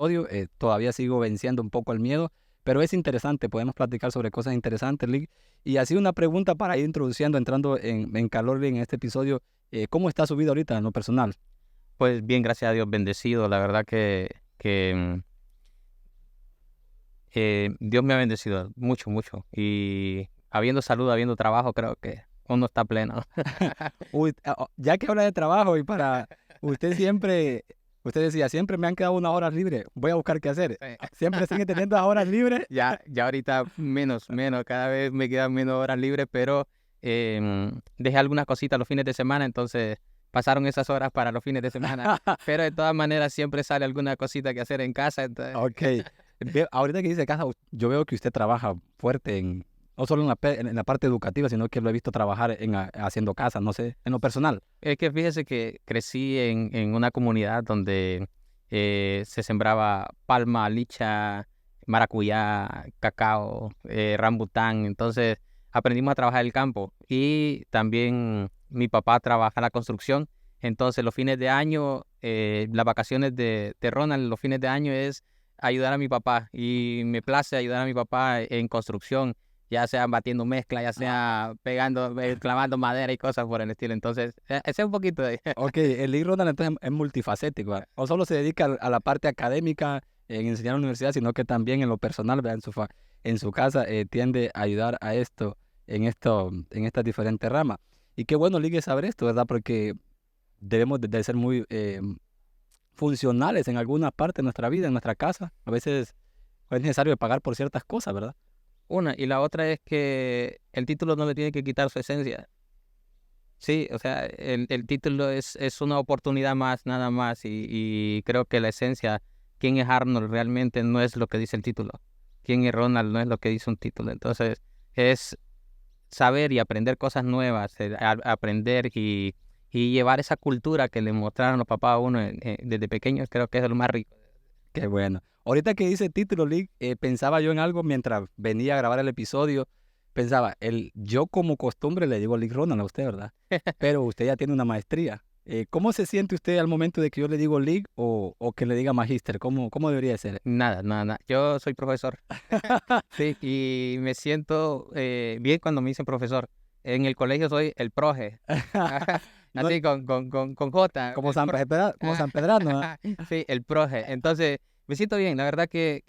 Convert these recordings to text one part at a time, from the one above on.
odio, todavía sigo venciendo un poco el miedo, pero es interesante, podemos platicar sobre cosas interesantes, Lee. Y así una pregunta para ir introduciendo, entrando en calor, Lee, en este episodio, ¿cómo está su vida ahorita en lo personal? Pues bien, gracias a Dios, bendecido. La verdad que Dios me ha bendecido mucho, mucho. Y habiendo salud, habiendo trabajo, creo que uno está pleno. Uy, ya que habla de trabajo y para usted siempre, usted decía, siempre me han quedado unas horas libres, voy a buscar qué hacer. Sí. Siempre sigue teniendo las horas libres. Ya ahorita menos, cada vez me quedan menos horas libres, pero dejé algunas cositas los fines de semana, entonces pasaron esas horas para los fines de semana. Pero de todas maneras siempre sale alguna cosita que hacer en casa, entonces... Ok. Ahorita que dice casa, yo veo que usted trabaja fuerte no solo en la parte educativa, sino que lo he visto trabajar haciendo casas, no sé, en lo personal. Es que fíjese que crecí en una comunidad donde se sembraba palma, licha, maracuyá, cacao, rambután. Entonces aprendimos a trabajar el campo y también mi papá trabaja en la construcción. Entonces los fines de año, las vacaciones de Ronald, los fines de año es ayudar a mi papá y me place ayudar a mi papá en construcción, ya sea batiendo mezcla, ya sea pegando, clavando madera y cosas por el estilo. Entonces, ese es un poquito de... Ok, el Lee Ronald entonces es multifacético, ¿verdad? No solo se dedica a la parte académica en enseñar en la universidad, sino que también en lo personal, ¿verdad? En su casa tiende a ayudar a en estas diferentes ramas. Y qué bueno, Lee, saber esto, ¿verdad? Porque debemos de ser muy funcionales en alguna parte de nuestra vida, en nuestra casa. A veces es necesario pagar por ciertas cosas, ¿verdad? Una, y la otra es que el título no le tiene que quitar su esencia. Sí, o sea, el título es una oportunidad más, nada más, y creo que la esencia, quién es Arnold realmente no es lo que dice el título. Quién es Ronald no es lo que dice un título. Entonces, es saber y aprender cosas nuevas, aprender y llevar esa cultura que le mostraron los papás a uno desde pequeños, creo que es lo más rico. Qué bueno. Ahorita que dice título, Lee, pensaba yo en algo mientras venía a grabar el episodio. Pensaba, yo como costumbre le digo Lee Ronald a usted, ¿verdad? Pero usted ya tiene una maestría. ¿Cómo se siente usted al momento de que yo le digo Lee o que le diga Magíster? ¿Cómo debería ser? Nada, nada, nada. Yo soy profesor. Sí, y me siento bien cuando me dicen profesor. En el colegio soy el profe. No, Así con J. como como San Pedrano, ¿ah? Sí, el profe. Entonces, me siento bien. La verdad que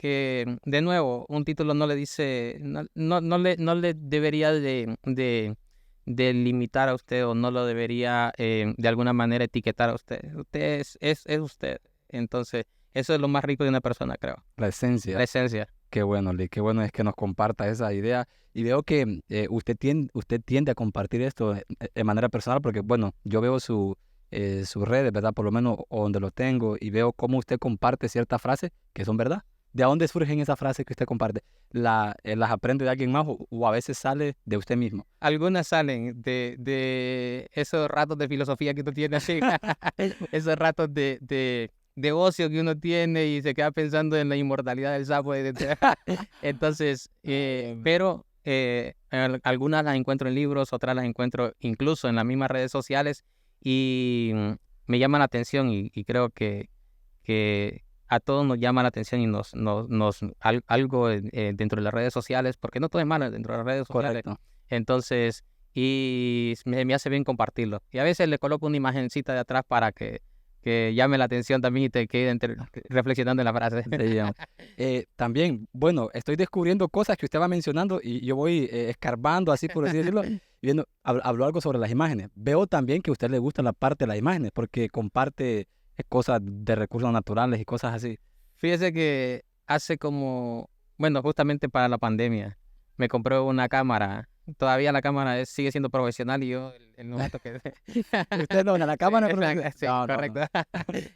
de nuevo, un título no le dice, no le debería de limitar a usted o no lo debería de alguna manera etiquetar a usted. Usted es usted. Entonces, eso es lo más rico de una persona, creo. La esencia. La esencia. Qué bueno, Lee, qué bueno es que nos comparta esa idea. Y veo que usted tiende a compartir esto de manera personal, porque, bueno, yo veo sus redes, ¿verdad? Por lo menos o donde lo tengo, y veo cómo usted comparte ciertas frases que son verdad. ¿De dónde surgen esas frases que usted comparte? ¿Las aprende de alguien más o a veces sale de usted mismo? Algunas salen de esos ratos de filosofía que tú tienes así, esos ratos de ocio que uno tiene y se queda pensando en la inmortalidad del sapo. Entonces, pero algunas las encuentro en libros, otras las encuentro incluso en las mismas redes sociales y me llaman la atención y creo que a todos nos llama la atención y algo dentro de las redes sociales, porque no todo es malo dentro de las redes sociales. Correcto. Entonces, y me hace bien compartirlo. Y a veces le coloco una imagencita de atrás para que llame la atención también y te quede reflexionando en la frase. Sí, también, bueno, estoy descubriendo cosas que usted va mencionando y yo voy escarbando, así por así decirlo, y viendo, habló algo sobre las imágenes. Veo también que a usted le gusta la parte de las imágenes porque comparte cosas de recursos naturales y cosas así. Fíjese que hace como, bueno, justamente para la pandemia, me compré una cámara. Todavía la cámara sigue siendo profesional y yo el novato que... Usted no, en la cámara, Sí, no, no, no. correcto.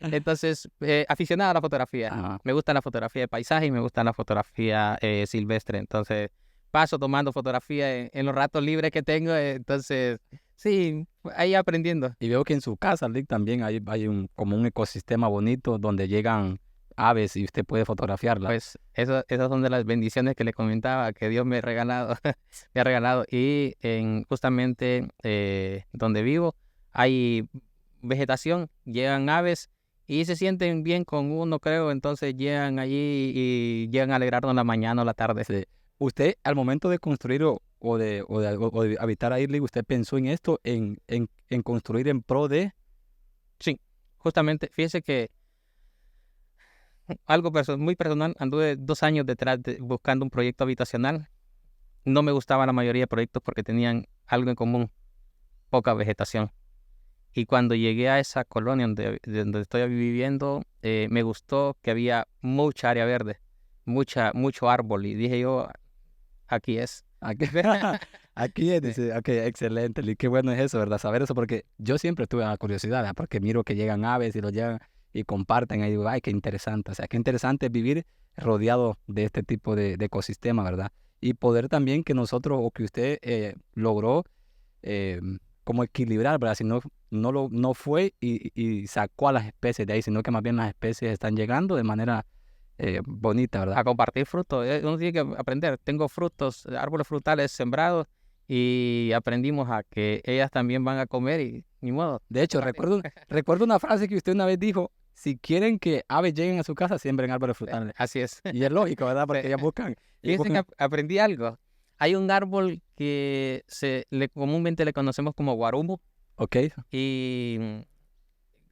Entonces, aficionado a la fotografía. Ajá. Me gusta la fotografía de paisaje y me gusta la fotografía silvestre. Entonces, paso tomando fotografía en los ratos libres que tengo. Entonces, sí, ahí aprendiendo. Y veo que en su casa, Lick, también hay como un ecosistema bonito donde llegan aves y usted puede fotografiarlas. Pues esas son de las bendiciones que le comentaba que Dios me ha regalado, me ha regalado. Y justamente donde vivo hay vegetación, llegan aves y se sienten bien con uno, creo, entonces llegan allí y llegan a alegrarnos la mañana o la tarde. Sí. Usted, al momento de construir o de habitar ahí, Lee, ¿usted pensó en esto, en construir en pro de? Sí, justamente, fíjese que algo muy personal, anduve 2 años detrás buscando un proyecto habitacional. No me gustaba la mayoría de proyectos porque tenían algo en común, poca vegetación. Y cuando llegué a esa colonia donde estoy viviendo, me gustó que había mucha área verde, mucho árbol. Y dije yo, aquí es. Aquí, aquí es, Sí. dice, ok, excelente, Lee, qué bueno es eso, ¿verdad? Saber eso, porque yo siempre tuve la curiosidad, ¿verdad? Porque miro que llegan aves y lo llegan y comparten, y digo, ay, qué interesante, o sea, qué interesante vivir rodeado de este tipo de ecosistema, ¿verdad? Y poder también que nosotros, o que usted logró eh, como equilibrar, ¿verdad? Si no, no fue y sacó a las especies de ahí, sino que más bien las especies están llegando de manera bonita, ¿verdad? A compartir frutos. Uno tiene que aprender. Tengo frutos, árboles frutales sembrados y aprendimos a que ellas también van a comer y ni modo. De hecho, Compartimos. recuerdo una frase que usted una vez dijo, si quieren que aves lleguen a su casa, siembren árboles frutales. Así es. Y es lógico, ¿verdad? Porque Sí. ellas buscan, Fíjense que aprendí algo. Hay un árbol que comúnmente le conocemos como guarumo ok, y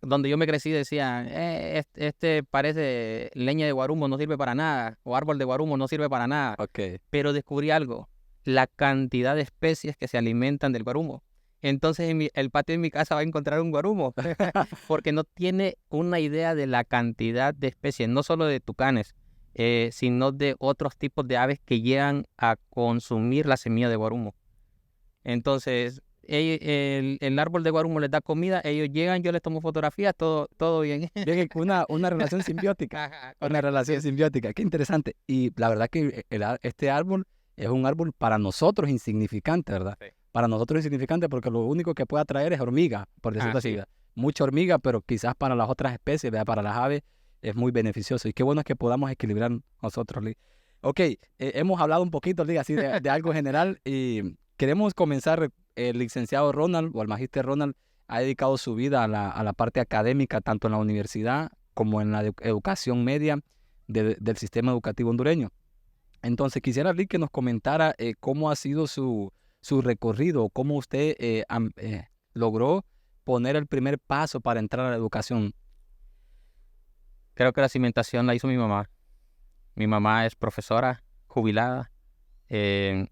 donde yo me crecí decían, este parece leña de guarumo, no sirve para nada, o árbol de guarumo no sirve para nada. ok. Pero descubrí algo, la cantidad de especies que se alimentan del guarumo. Entonces el patio de mi casa va a encontrar un guarumo, porque no tiene una idea de la cantidad de especies, no solo de tucanes, sino de otros tipos de aves que llegan a consumir la semilla de guarumo. Entonces, el árbol de guarumo les da comida, ellos llegan, yo les tomo fotografías, todo bien. Bien, una relación simbiótica. Ajá, Una correcto, relación así es. simbiótica, qué interesante. Y la verdad que este árbol es un árbol para nosotros insignificante, ¿verdad? Sí. Para nosotros insignificante porque lo único que puede atraer es hormiga, por decirlo así, Sí. ¿verdad? Mucha hormiga, pero quizás para las otras especies, ¿verdad? Para las aves es muy beneficioso. Y qué bueno es que podamos equilibrar nosotros, Lee. Ok, hemos hablado un poquito, Lee, así de algo general y queremos comenzar. El licenciado Ronald o el magíster Ronald ha dedicado su vida a la parte académica, tanto en la universidad como en la educación media del sistema educativo hondureño. Entonces, quisiera, Rick, que nos comentara cómo ha sido su recorrido, cómo usted logró poner el primer paso para entrar a la educación. Creo que la cimentación la hizo mi mamá. Mi mamá es profesora jubilada, eh,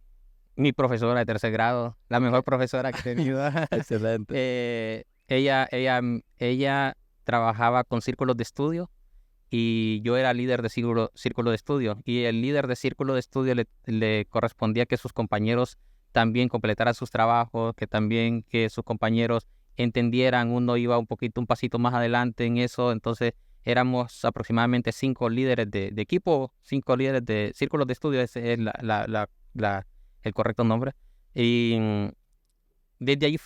mi profesora de tercer grado, la mejor profesora que he tenido. Excelente. Ella trabajaba con círculos de estudio y yo era líder de círculo de estudio. Y el líder de círculo de estudio le correspondía que sus compañeros también completaran sus trabajos, que sus compañeros entendieran, uno iba un pasito más adelante en eso, entonces éramos aproximadamente 5 líderes de equipo, 5 líderes de círculos de estudio, ese es el correcto nombre. Y desde ahí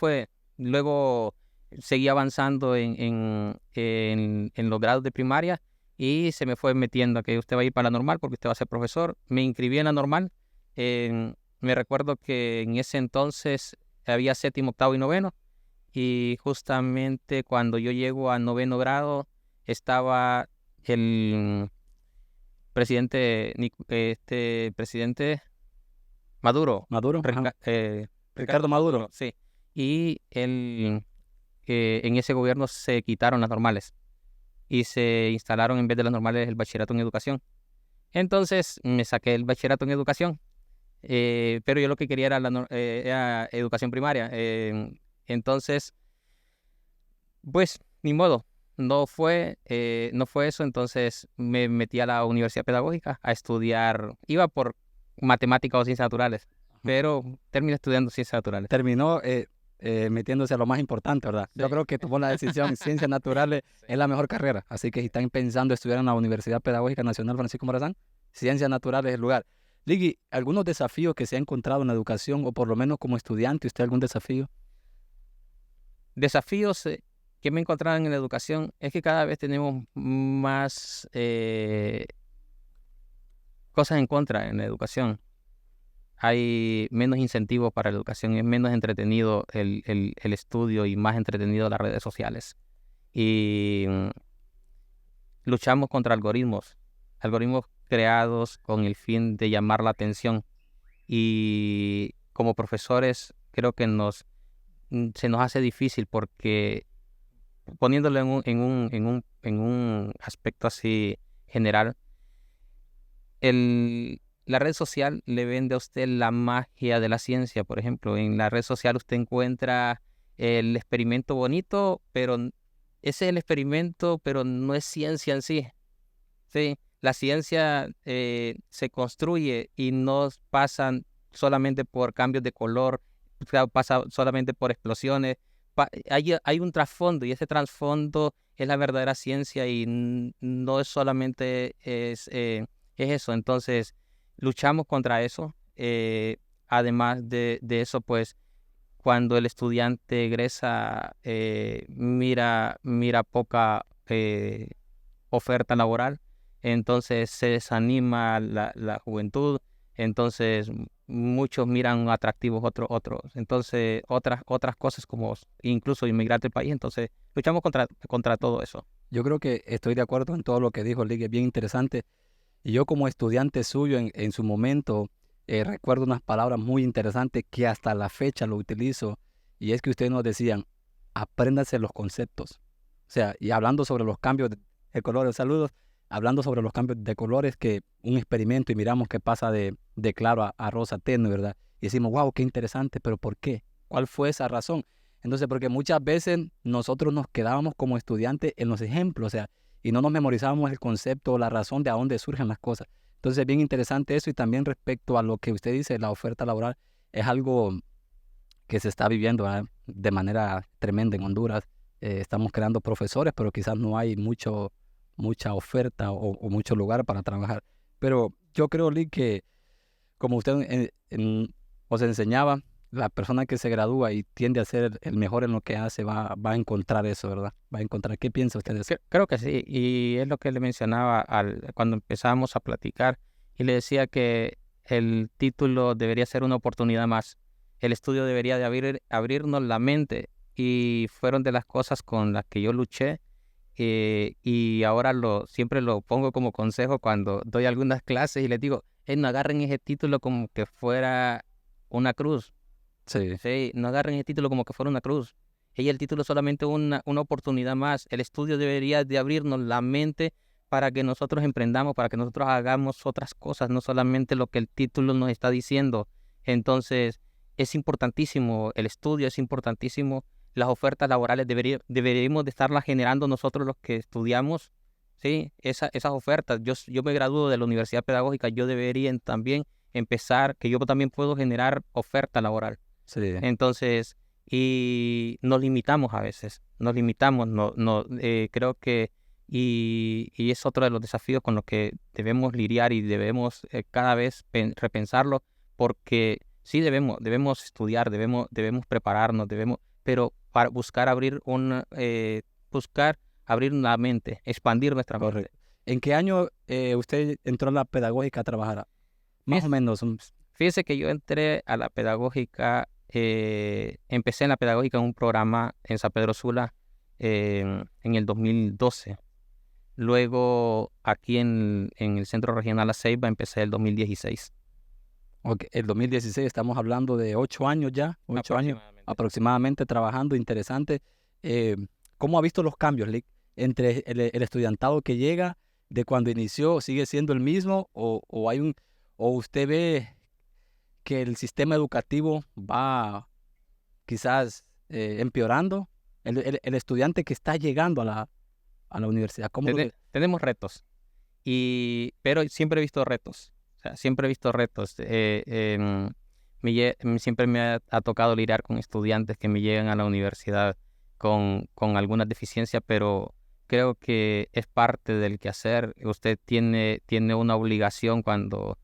luego seguí avanzando en los grados de primaria y se me fue metiendo a que usted va a ir para la normal porque usted va a ser profesor. Me inscribí en la normal. Me recuerdo que en ese entonces había séptimo, octavo y noveno. Y justamente cuando yo llego a noveno grado estaba el presidente Maduro. Maduro. Ajá. Ricardo Maduro. Sí. Y en ese gobierno se quitaron las normales y se instalaron en vez de las normales el bachillerato en educación. Entonces me saqué el bachillerato en educación, pero yo lo que quería era educación primaria. Entonces, pues, ni modo, no fue eso. Entonces me metí a la Universidad Pedagógica a estudiar, iba por matemáticas o ciencias naturales, pero terminé estudiando ciencias naturales. Terminó metiéndose a lo más importante, ¿verdad? Sí. Yo creo que tomó la decisión, ciencias naturales Sí. es la mejor carrera, así que si están pensando estudiar en la Universidad Pedagógica Nacional Francisco Morazán, ciencias naturales es el lugar. Ligui, ¿algunos desafíos que se ha encontrado en la educación o por lo menos como estudiante, usted algún desafío? Desafíos que me he encontrado en la educación es que cada vez tenemos más cosas en contra en la educación. Hay menos incentivos para la educación, es menos entretenido el estudio y más entretenido las redes sociales. Y luchamos contra algoritmos creados con el fin de llamar la atención. Y como profesores creo que se nos hace difícil porque poniéndolo en un aspecto así general, la red social le vende a usted la magia de la ciencia. Por ejemplo, en la red social usted encuentra el experimento bonito, pero ese es el experimento, pero no es ciencia en sí. Sí, la ciencia se construye y no pasan solamente por cambios de color, o sea, pasa solamente por explosiones. Hay un trasfondo y ese trasfondo es la verdadera ciencia y no es solamente es eso. Entonces, luchamos contra eso. Además de eso, pues, cuando el estudiante egresa, mira poca oferta laboral, entonces se desanima la juventud, entonces muchos miran atractivos otros, entonces otras cosas como incluso inmigrar del país, entonces luchamos contra todo eso. Yo creo que estoy de acuerdo en todo lo que dijo Lick, es bien interesante. Y yo como estudiante suyo en su momento, recuerdo unas palabras muy interesantes que hasta la fecha lo utilizo, y es que ustedes nos decían, apréndase los conceptos. O sea, y hablando sobre los cambios de colores, saludos, hablando sobre los cambios de colores, que un experimento y miramos que pasa de claro a rosa tenue, ¿verdad? Y decimos, wow, qué interesante, pero ¿por qué? ¿Cuál fue esa razón? Entonces, porque muchas veces nosotros nos quedábamos como estudiantes en los ejemplos, o sea, y no nos memorizábamos el concepto o la razón de a dónde surgen las cosas. Entonces, es bien interesante eso, y también respecto a lo que usted dice, la oferta laboral es algo que se está viviendo, ¿verdad?, de manera tremenda en Honduras. Estamos creando profesores, pero quizás no hay mucha oferta o mucho lugar para trabajar. Pero yo creo, Lee, que como usted os enseñaba, la persona que se gradúa y tiende a ser el mejor en lo que hace va a encontrar eso, ¿verdad? Va a encontrar. ¿Qué piensa usted de eso? Creo que sí, y es lo que le mencionaba cuando empezamos a platicar, y le decía que el título debería ser una oportunidad más. El estudio debería de abrirnos la mente, y fueron de las cosas con las que yo luché, y ahora siempre lo pongo como consejo cuando doy algunas clases y les digo, no agarren ese título como que fuera una cruz. Sí, Sí, no agarren ese título como que fuera una cruz. Y el título es solamente una oportunidad más. El estudio debería de abrirnos la mente para que nosotros emprendamos, para que nosotros hagamos otras cosas, no solamente lo que el título nos está diciendo. Entonces, es importantísimo el estudio, es importantísimo las ofertas laborales. Deberíamos de estarlas generando nosotros los que estudiamos, ¿sí? Esas ofertas. Yo me gradúo de la Universidad Pedagógica, yo debería también empezar, que yo también puedo generar oferta laboral. sí. Entonces, y nos limitamos a veces, creo que, y es otro de los desafíos con los que debemos lidiar y debemos cada vez repensarlo, porque sí debemos estudiar, debemos prepararnos, pero para buscar abrir la mente, expandir nuestra mente. Correcto. ¿En qué año usted entró a la pedagógica a trabajar? Más o menos. Fíjese que yo entré a la pedagógica, empecé en la pedagógica en un programa en San Pedro Sula en el 2012. Luego aquí en el Centro Regional La Ceiba empecé el 2016. Ok, el 2016, estamos hablando de 8 años ya, 8 años aproximadamente trabajando, interesante. Eh, ¿Cómo ha visto los cambios, Lick, entre el estudiantado que llega de cuando inició, sigue siendo el mismo, o usted ve que el sistema educativo va quizás empeorando? El estudiante que está llegando a la universidad, ¿cómo lo ve? Tenemos retos, pero siempre he visto retos. O sea, siempre he visto retos. Siempre me ha tocado lidiar con estudiantes que me llegan a la universidad con algunas deficiencias, pero creo que es parte del quehacer. Usted tiene una obligación cuando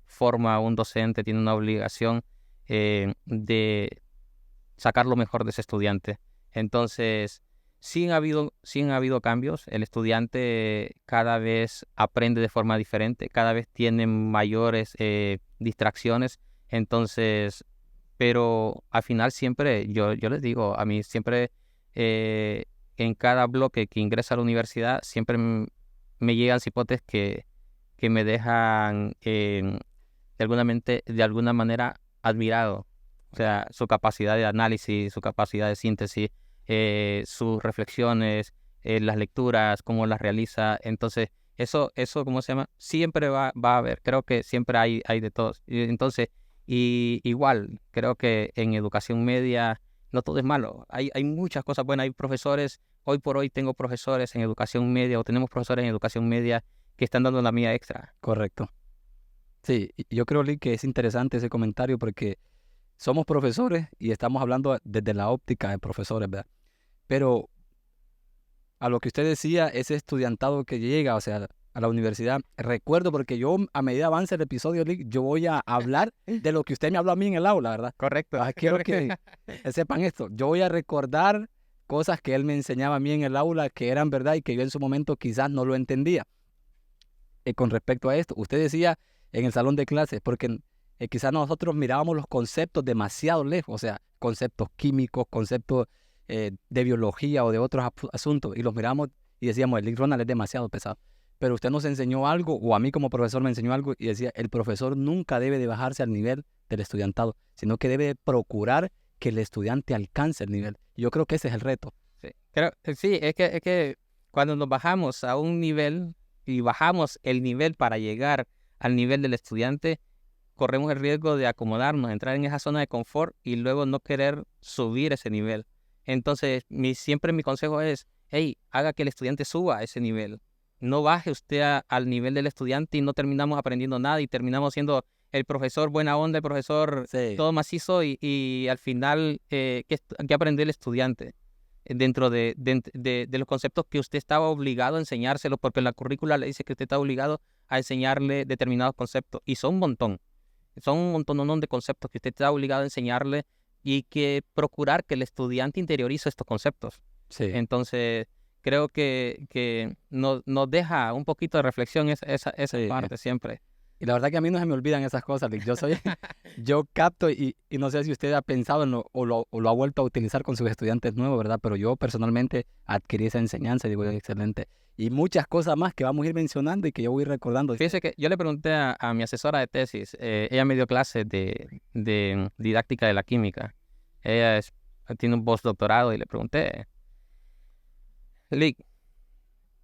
forma a un docente, tiene una obligación de sacar lo mejor de ese estudiante. Entonces, sí han habido cambios. El estudiante cada vez aprende de forma diferente, cada vez tiene mayores distracciones. Entonces, pero al final siempre, yo les digo, a mí siempre en cada bloque que ingresa a la universidad, siempre me llegan cipotes que me dejan de alguna manera admirado. O sea, su capacidad de análisis, su capacidad de síntesis, sus reflexiones, las lecturas, cómo las realiza. Entonces, eso, ¿cómo se llama? Siempre va a haber. Creo que siempre hay de todos. Entonces, y igual, creo que en educación media no todo es malo. Hay muchas cosas buenas. Hay profesores, hoy por hoy tengo profesores en educación media o tenemos profesores en educación media que están dando la mía extra. Correcto. Sí, y yo creo, Lee, que es interesante ese comentario porque somos profesores y estamos hablando desde la óptica de profesores, ¿verdad? Pero a lo que usted decía, ese estudiantado que llega, o sea, a la universidad, recuerdo porque yo a medida avance el episodio, Lee, yo voy a hablar de lo que usted me habló a mí en el aula, ¿verdad? Correcto. Quiero que sepan esto. Yo voy a recordar cosas que él me enseñaba a mí en el aula que eran verdad y que yo en su momento quizás no lo entendía. Con respecto a esto, usted decía en el salón de clases, porque quizás nosotros mirábamos los conceptos demasiado lejos, o sea, conceptos químicos, conceptos de biología o de otros asuntos, y los miramos y decíamos, el Lee Ronald es demasiado pesado. Pero usted nos enseñó algo, o a mí como profesor me enseñó algo, y decía, el profesor nunca debe de bajarse al nivel del estudiantado, sino que debe procurar que el estudiante alcance el nivel. Y yo creo que ese es el reto. Sí, es que cuando nos bajamos a un nivel y bajamos el nivel para llegar al nivel del estudiante, corremos el riesgo de acomodarnos, entrar en esa zona de confort y luego no querer subir ese nivel. Entonces, siempre mi consejo es, hey, haga que el estudiante suba a ese nivel. No baje usted al nivel del estudiante y no terminamos aprendiendo nada y terminamos siendo el profesor buena onda, el profesor todo macizo y al final, ¿qué aprendió el estudiante? Dentro de los conceptos que usted estaba obligado a enseñárselos, porque la currícula le dice que usted está obligado a enseñarle determinados conceptos, y son un montón de conceptos que usted está obligado a enseñarle y que procurar que el estudiante interiorice estos conceptos. Sí. Entonces, creo que nos deja un poquito de reflexión esa parte siempre. Y la verdad que a mí no se me olvidan esas cosas. Yo capto y no sé si usted ha pensado en o lo ha vuelto a utilizar con sus estudiantes nuevos, ¿verdad? Pero yo personalmente adquirí esa enseñanza y digo, excelente. Y muchas cosas más que vamos a ir mencionando y que yo voy a ir recordando. Fíjese que yo le pregunté a mi asesora de tesis, ella me dio clases de didáctica de la química. Ella tiene un postdoctorado y le pregunté, Lick,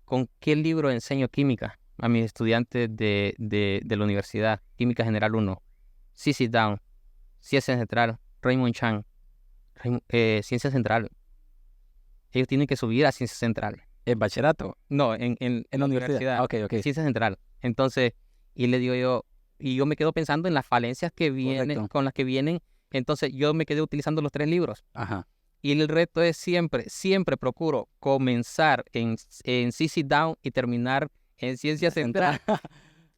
¿con qué libro enseño química a mis estudiantes de la universidad? Química General 1, C.C. Down, Ciencia Central, Raymond Chan, Ciencia Central. Ellos tienen que subir a Ciencia Central. ¿En bachillerato? No, en la universidad. Ok. Ciencia Central. Entonces, y le digo yo, y yo me quedo pensando en las falencias que vienen, con las que vienen. Entonces, yo me quedé utilizando los 3 libros. Ajá. Y el reto es siempre procuro comenzar en CC Down y terminar en Ciencia Central.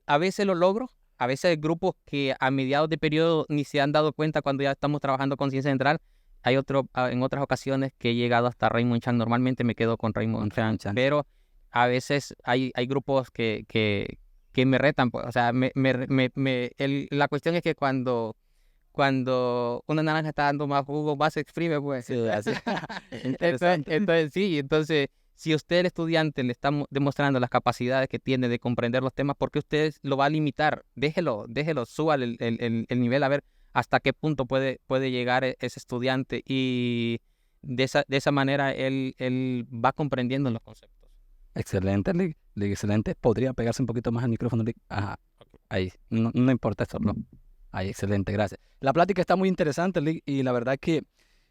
A veces lo logro, a veces hay grupos que a mediados de periodo ni se han dado cuenta cuando ya estamos trabajando con Ciencia Central. Hay en otras ocasiones que he llegado hasta Raymond Chan. Normalmente me quedo con Raymond Chan, pero a veces hay grupos que me retan. Pues. O sea, la cuestión es que cuando una naranja está dando más jugo, más se exprime, pues. Sí, así. Entonces, si usted, el estudiante, le está demostrando las capacidades que tiene de comprender los temas, ¿por qué usted lo va a limitar? Déjelo, suba el nivel a ver hasta qué punto puede llegar ese estudiante, y de esa manera él va comprendiendo los conceptos. Excelente, Lick, excelente. ¿Podría pegarse un poquito más al micrófono, Lick? Ajá, ahí, no importa eso, no. Ahí, excelente, gracias. La plática está muy interesante, Lick, y la verdad que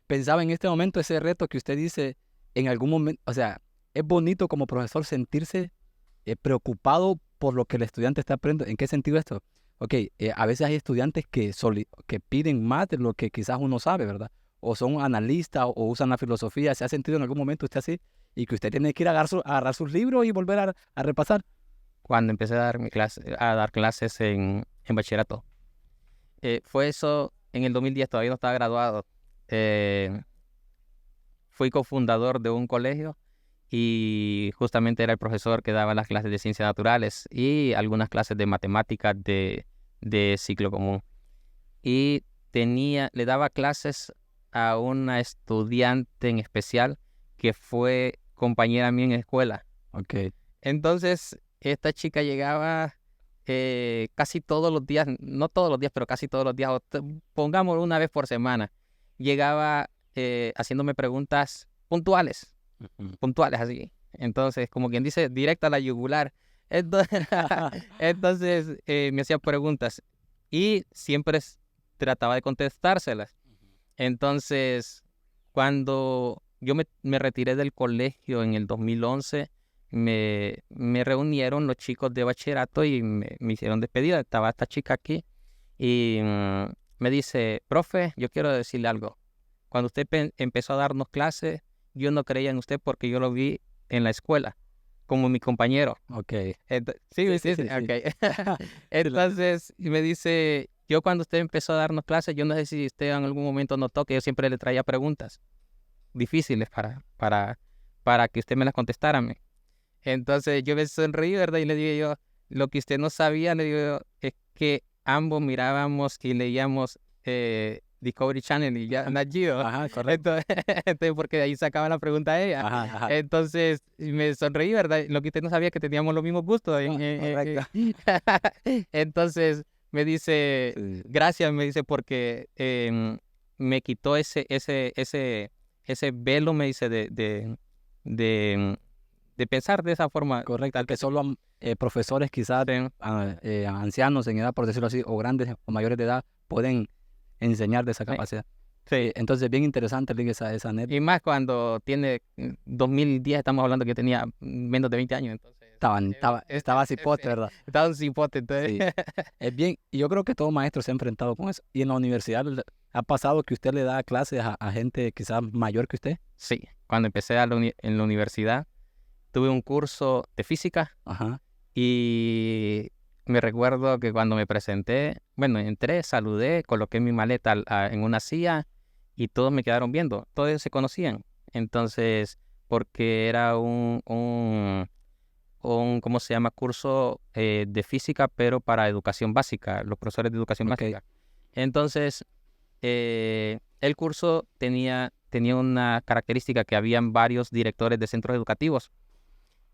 pensaba en este momento ese reto que usted dice en algún momento, o sea, es bonito como profesor sentirse preocupado por lo que el estudiante está aprendiendo. ¿En qué sentido esto? Ok, a veces hay estudiantes que piden más de lo que quizás uno sabe, ¿verdad? O son analistas o usan la filosofía. ¿Se ha sentido en algún momento usted así? Y que usted tiene que ir a agarrar sus libros y volver a repasar. Cuando empecé a dar clases en bachillerato. Fue eso en el 2010, todavía no estaba graduado. Fui cofundador de un colegio y justamente era el profesor que daba las clases de ciencias naturales y algunas clases de matemáticas de ciclo común. Y le daba clases a una estudiante en especial que fue compañera mía en escuela. Ok. Entonces, esta chica llegaba casi todos los días, no todos los días, pero casi todos los días, pongamos una vez por semana. Llegaba haciéndome preguntas puntuales, así. Entonces, como quien dice, directa a la yugular. Entonces, entonces me hacía preguntas y siempre trataba de contestárselas. Entonces, cuando yo me retiré del colegio en el 2011, me reunieron los chicos de bachillerato y me hicieron despedida. Estaba esta chica aquí y me dice, profe, yo quiero decirle algo. Cuando usted empezó a darnos clases, yo no creía en usted porque yo lo vi en la escuela, como mi compañero. Ok. Sí. Okay. Entonces me dice, yo cuando usted empezó a darnos clases, yo no sé si usted en algún momento notó que yo siempre le traía preguntas difíciles para que usted me las contestara. Entonces yo me sonreí, ¿verdad? Y le digo yo, lo que usted no sabía, le digo yo, es que ambos mirábamos y leíamos Discovery Channel y ya Nat Geo. Ajá, correcto. Entonces, porque de ahí sacaba la pregunta a ella. Ajá. Entonces me sonreí, ¿verdad? Lo que usted no sabía es que teníamos los mismos gustos. Correcto. Entonces me dice, Sí. gracias, me dice, porque me quitó ese velo, me dice, de pensar de esa forma. Correcto, que solo profesores quizás ancianos en edad, por decirlo así, o grandes o mayores de edad, pueden enseñar de esa capacidad. Sí. Entonces, bien interesante, Lick, esa anécdota. Y más cuando tiene 2010, estamos hablando que tenía menos de 20 años. Entonces, Estaba cipote, ¿verdad? estaba un cipote, entonces. Sí. Es bien, y yo creo que todo maestro se ha enfrentado con eso. Y en la universidad, ¿ha pasado que usted le da clases a gente quizás mayor que usted? Sí, cuando empecé en la universidad, tuve un curso de física. Ajá. Y me recuerdo que cuando me presenté, bueno, entré, saludé, coloqué mi maleta en una silla y todos me quedaron viendo, todos ellos se conocían. Entonces, porque era un ¿cómo se llama? Curso de física, pero para educación básica, los profesores de educación Ok. básica. Entonces, el curso tenía una característica que habían varios directores de centros educativos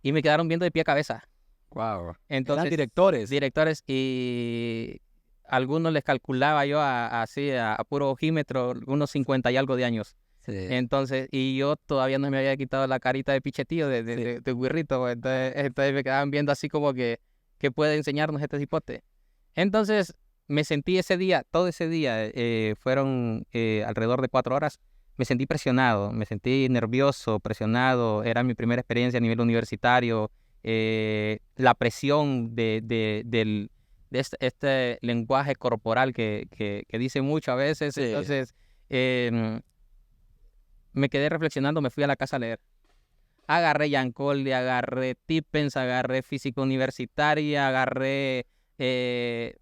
y me quedaron viendo de pie a cabeza. Wow. Entonces, Eran directores. Directores, y algunos les calculaba yo así a puro ojímetro, unos 50 y algo de años. Sí. Entonces, y yo todavía no me había quitado la carita de pichetío, de güirrito. Entonces me quedaban viendo así como que puede enseñarnos este cipote. Entonces me sentí ese día, todo ese día, fueron alrededor de 4 horas, me sentí presionado, me sentí nervioso, presionado. Era mi primera experiencia a nivel universitario. La presión de este lenguaje corporal que dice mucho a veces. Sí. Entonces me quedé reflexionando, me fui a la casa a leer. Agarré Yancoli, agarré Tippens, agarré física universitaria, agarré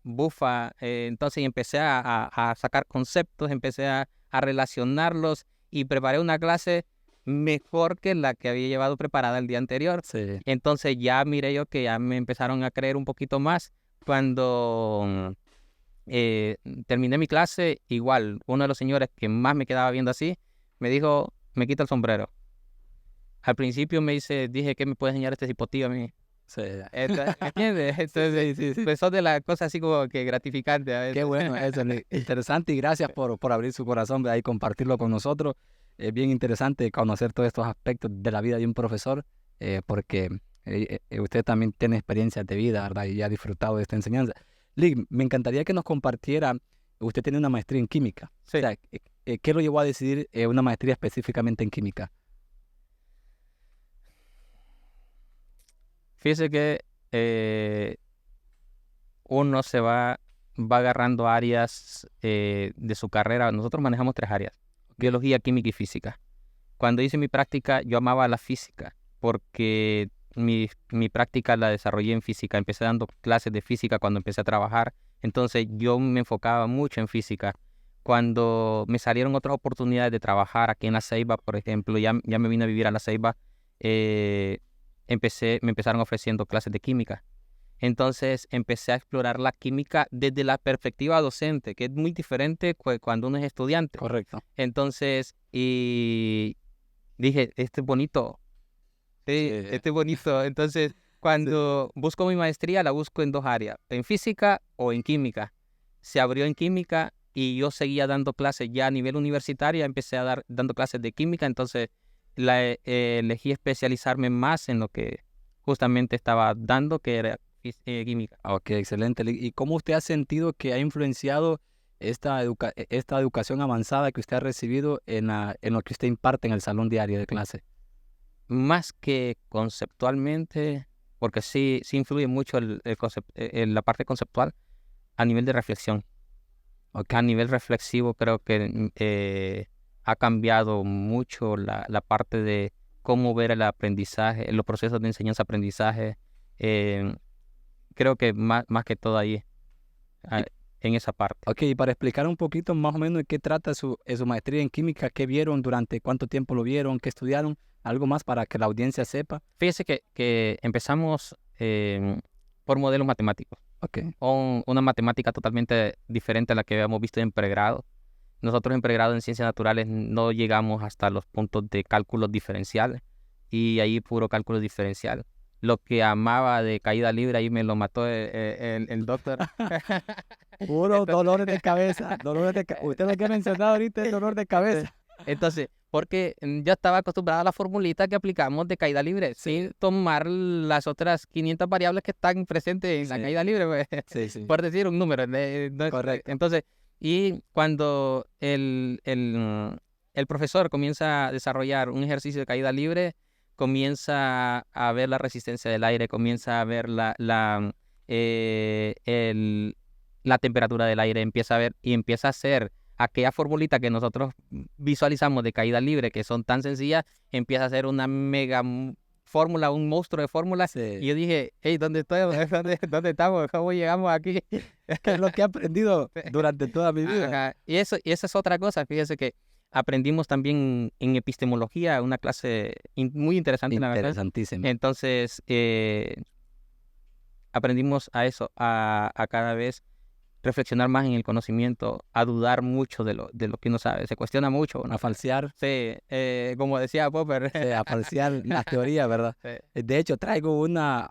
Bufa. Entonces empecé a sacar conceptos, empecé a relacionarlos y preparé una clase mejor que la que había llevado preparada el día anterior. Sí. Entonces ya miré yo que ya me empezaron a creer un poquito más. Cuando terminé mi clase, igual, uno de los señores que más me quedaba viendo así, me dijo, me quita el sombrero. Al principio dije, ¿qué me puede enseñar este cipotillo a mí? Sí. ¿Entiendes? Entonces, Sí. pues son de las cosas así como que gratificantes a veces. Qué bueno eso, Lick. Interesante, y gracias por abrir su corazón, ¿verdad? Y compartirlo con nosotros. Es bien interesante conocer todos estos aspectos de la vida de un profesor, porque usted también tiene experiencias de vida, ¿verdad? Y ha disfrutado de esta enseñanza. Lick, me encantaría que nos compartiera, usted tiene una maestría en química. Sí. O sea, ¿qué lo llevó a decidir una maestría específicamente en química? Fíjese que uno se va agarrando áreas de su carrera. Nosotros manejamos 3 áreas: biología, química y física. Cuando hice mi práctica, yo amaba la física porque mi práctica la desarrollé en física. Empecé dando clases de física cuando empecé a trabajar. Entonces yo me enfocaba mucho en física. Cuando me salieron otras oportunidades de trabajar aquí en La Ceiba, por ejemplo, ya me vine a vivir a La Ceiba, me empezaron ofreciendo clases de química. Entonces empecé a explorar la química desde la perspectiva docente, que es muy diferente cuando uno es estudiante. Correcto. Entonces, y dije, esto es bonito. Sí, este es bonito. Entonces, cuando busco mi maestría, la busco en 2 áreas, en física o en química. Se abrió en química y yo seguía dando clases ya a nivel universitario, empecé a dando clases de química, entonces elegí especializarme más en lo que justamente estaba dando, que era química. Ok, excelente. ¿Y cómo usted ha sentido que ha influenciado esta educación avanzada que usted ha recibido en lo que usted imparte en el salón diario de clase? Más que conceptualmente, porque sí influye mucho la parte conceptual a nivel de reflexión. A nivel reflexivo creo que ha cambiado mucho la parte de cómo ver el aprendizaje, los procesos de enseñanza-aprendizaje. eh, Creo que más que todo ahí, Y- ah, en esa parte. Ok, y para explicar un poquito más o menos de qué trata su maestría en química, qué vieron, durante cuánto tiempo lo vieron, qué estudiaron, algo más para que la audiencia sepa. Fíjese que empezamos por modelos matemáticos, Ok, una matemática totalmente diferente a la que habíamos visto en pregrado. Nosotros en pregrado en ciencias naturales no llegamos hasta los puntos de cálculos diferenciales y ahí puro cálculo diferencial. Lo que amaba de caída libre ahí me lo mató el doctor. puro Entonces, dolores de cabeza, dolores de cabeza. Usted lo que ha mencionado ahorita es dolor de cabeza. entonces, porque yo estaba acostumbrado a la formulita que aplicamos de caída libre, sin tomar las otras 500 variables que están presentes en la Sí. caída libre, pues, Sí, sí. por decir un número. Correcto. Entonces, y cuando el profesor comienza a desarrollar un ejercicio de caída libre, comienza a ver la resistencia del aire, comienza a ver la temperatura del aire, empieza a ver y empieza a hacer aquella formulita que nosotros visualizamos de caída libre, que son tan sencillas, empieza a ser una mega fórmula, un monstruo de fórmulas. Sí. Y yo dije, hey, ¿dónde estoy? ¿Dónde estamos? ¿Cómo llegamos aquí? ¿Qué es lo que he aprendido durante toda mi vida? Ajá. Y esa es otra cosa, fíjese que aprendimos también en epistemología, una clase muy interesante, la verdad. Interesantísimo. Entonces, aprendimos a eso, a cada vez reflexionar más en el conocimiento, a dudar mucho de lo que uno sabe, se cuestiona mucho, ¿no? A falsear, Sí, como decía Popper. a falsear las teorías, ¿verdad? Sí. De hecho, traigo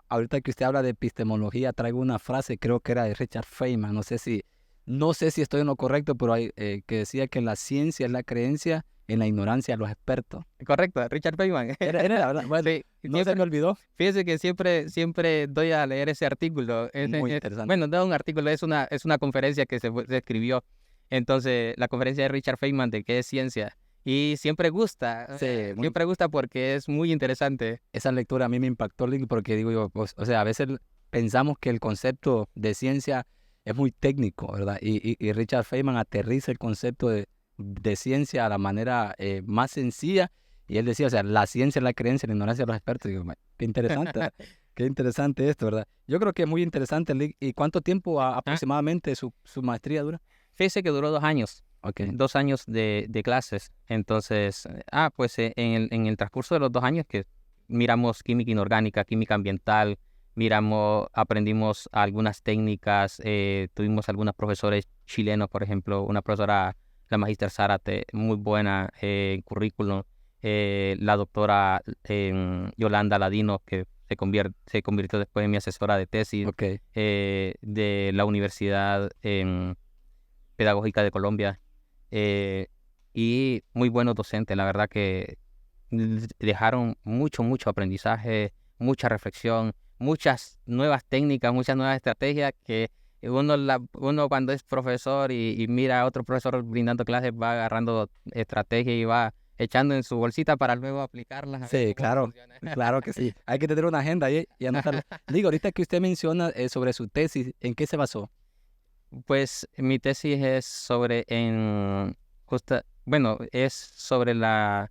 ahorita que usted habla de epistemología, traigo una frase, creo que era de Richard Feynman, no sé si estoy en lo correcto, pero que decía que la ciencia es la creencia en la ignorancia de los expertos. Correcto, Richard Feynman. Era la verdad, bueno, Sí, no se me olvidó. fíjese que siempre doy a leer ese artículo. Muy interesante. Bueno, no es un artículo, es una conferencia que se escribió. Entonces, la conferencia de Richard Feynman de qué es ciencia. Y siempre gusta, Sí, siempre gusta porque es muy interesante. esa lectura a mí me impactó, Link, porque digo yo, pues, o sea, a veces pensamos que el concepto de ciencia es muy técnico, ¿verdad? Y Richard Feynman aterriza el concepto de ciencia a la manera más sencilla. Y él decía, o sea, la ciencia es la creencia, la ignorancia de los expertos. Y digo, qué interesante, qué interesante esto, ¿verdad? Yo creo que es muy interesante, Link. ¿Y cuánto tiempo aproximadamente su maestría dura? Fíjese que duró 2 años. Ok. 2 años de clases. Entonces, pues en el transcurso de los 2 años que miramos química inorgánica, química ambiental, aprendimos algunas técnicas, tuvimos algunos profesores chilenos, por ejemplo, una profesora, la magíster Zárate, muy buena en currículum, la doctora Yolanda Ladino, que se convirtió después en mi asesora de tesis, Ok. de la Universidad Pedagógica de Colombia. Y muy buenos docentes, la verdad que dejaron mucho aprendizaje, mucha reflexión, muchas nuevas técnicas, muchas nuevas estrategias que uno cuando es profesor y mira a otro profesor brindando clases va agarrando estrategias y va echando en su bolsita para luego aplicarlas. A ver Sí, cómo claro, funciona. claro que sí. Hay que tener una agenda ahí y anotarla. Digo, ahorita que usted menciona sobre su tesis, ¿en qué se basó? Pues mi tesis es es sobre la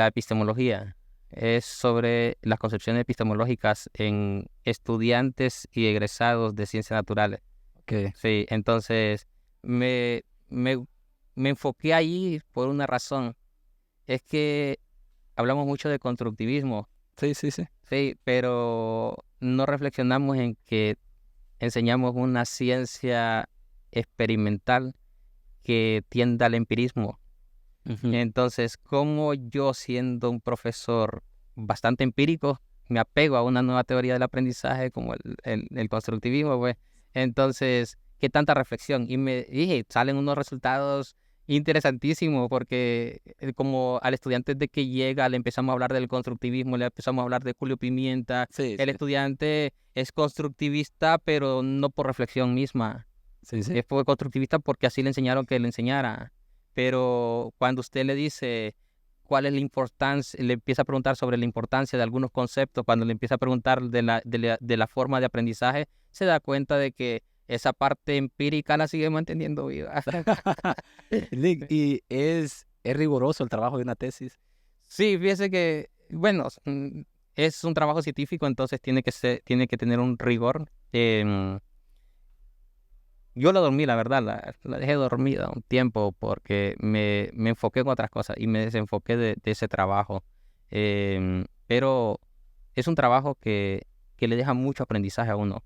epistemología, es sobre las concepciones epistemológicas en estudiantes y egresados de ciencias naturales. Okay. Sí, entonces me, me, me enfoqué ahí por una razón. Es que hablamos mucho de constructivismo, Sí. sí, pero no reflexionamos en que enseñamos una ciencia experimental que tiende al empirismo. Ujú. Entonces, ¿cómo yo siendo un profesor bastante empírico, me apego a una nueva teoría del aprendizaje como el constructivismo, pues. Entonces, ¿qué tanta reflexión? Y me dije, salen unos resultados interesantísimos porque como al estudiante de que llega le empezamos a hablar del constructivismo, le empezamos a hablar de Julio Pimienta, Sí, el sí, estudiante es constructivista, pero no por reflexión misma. sí, sí. Fue constructivista porque así le enseñaron que le enseñara. Pero cuando usted le dice cuál es la importancia, le empieza a preguntar sobre la importancia de algunos conceptos, cuando le empieza a preguntar de la forma de aprendizaje, se da cuenta de que esa parte empírica la sigue manteniendo viva. Lick, y es riguroso el trabajo de una tesis. Sí, fíjese que, bueno, es un trabajo científico, entonces tiene que tener un rigor. Yo la dormí, la verdad, la dejé dormida un tiempo porque me enfoqué en otras cosas y me desenfoqué de ese trabajo. Pero es un trabajo que le deja mucho aprendizaje a uno.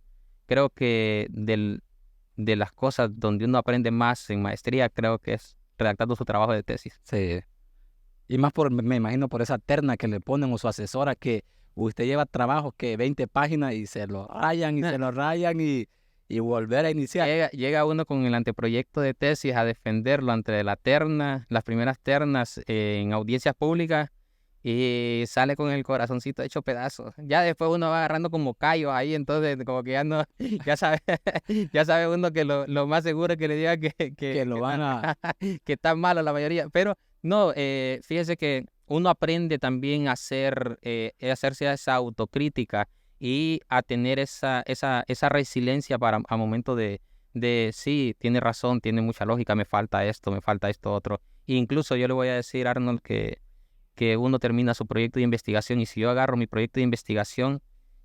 Creo que de las cosas donde uno aprende más en maestría, creo que es redactando su trabajo de tesis. Sí. Y más me imagino por esa terna que le ponen o su asesora que usted lleva trabajos que 20 páginas y se lo rayan y se lo rayan y volver a iniciar. Llega uno con el anteproyecto de tesis a defenderlo ante la terna, las primeras ternas en audiencias públicas y sale con el corazoncito hecho pedazos. Ya después uno va agarrando como callo ahí, entonces como que ya no, ya sabe, ya sabe uno que lo más seguro es que le diga Que lo van a... que está malo la mayoría. Pero no, fíjese que uno aprende también a hacerse esa autocrítica y a tener esa resiliencia para a momento de sí, tiene razón, tiene mucha lógica, me falta esto otro. E incluso yo le voy a decir, Arnold, que uno termina su proyecto de investigación y si yo agarro mi proyecto de investigación,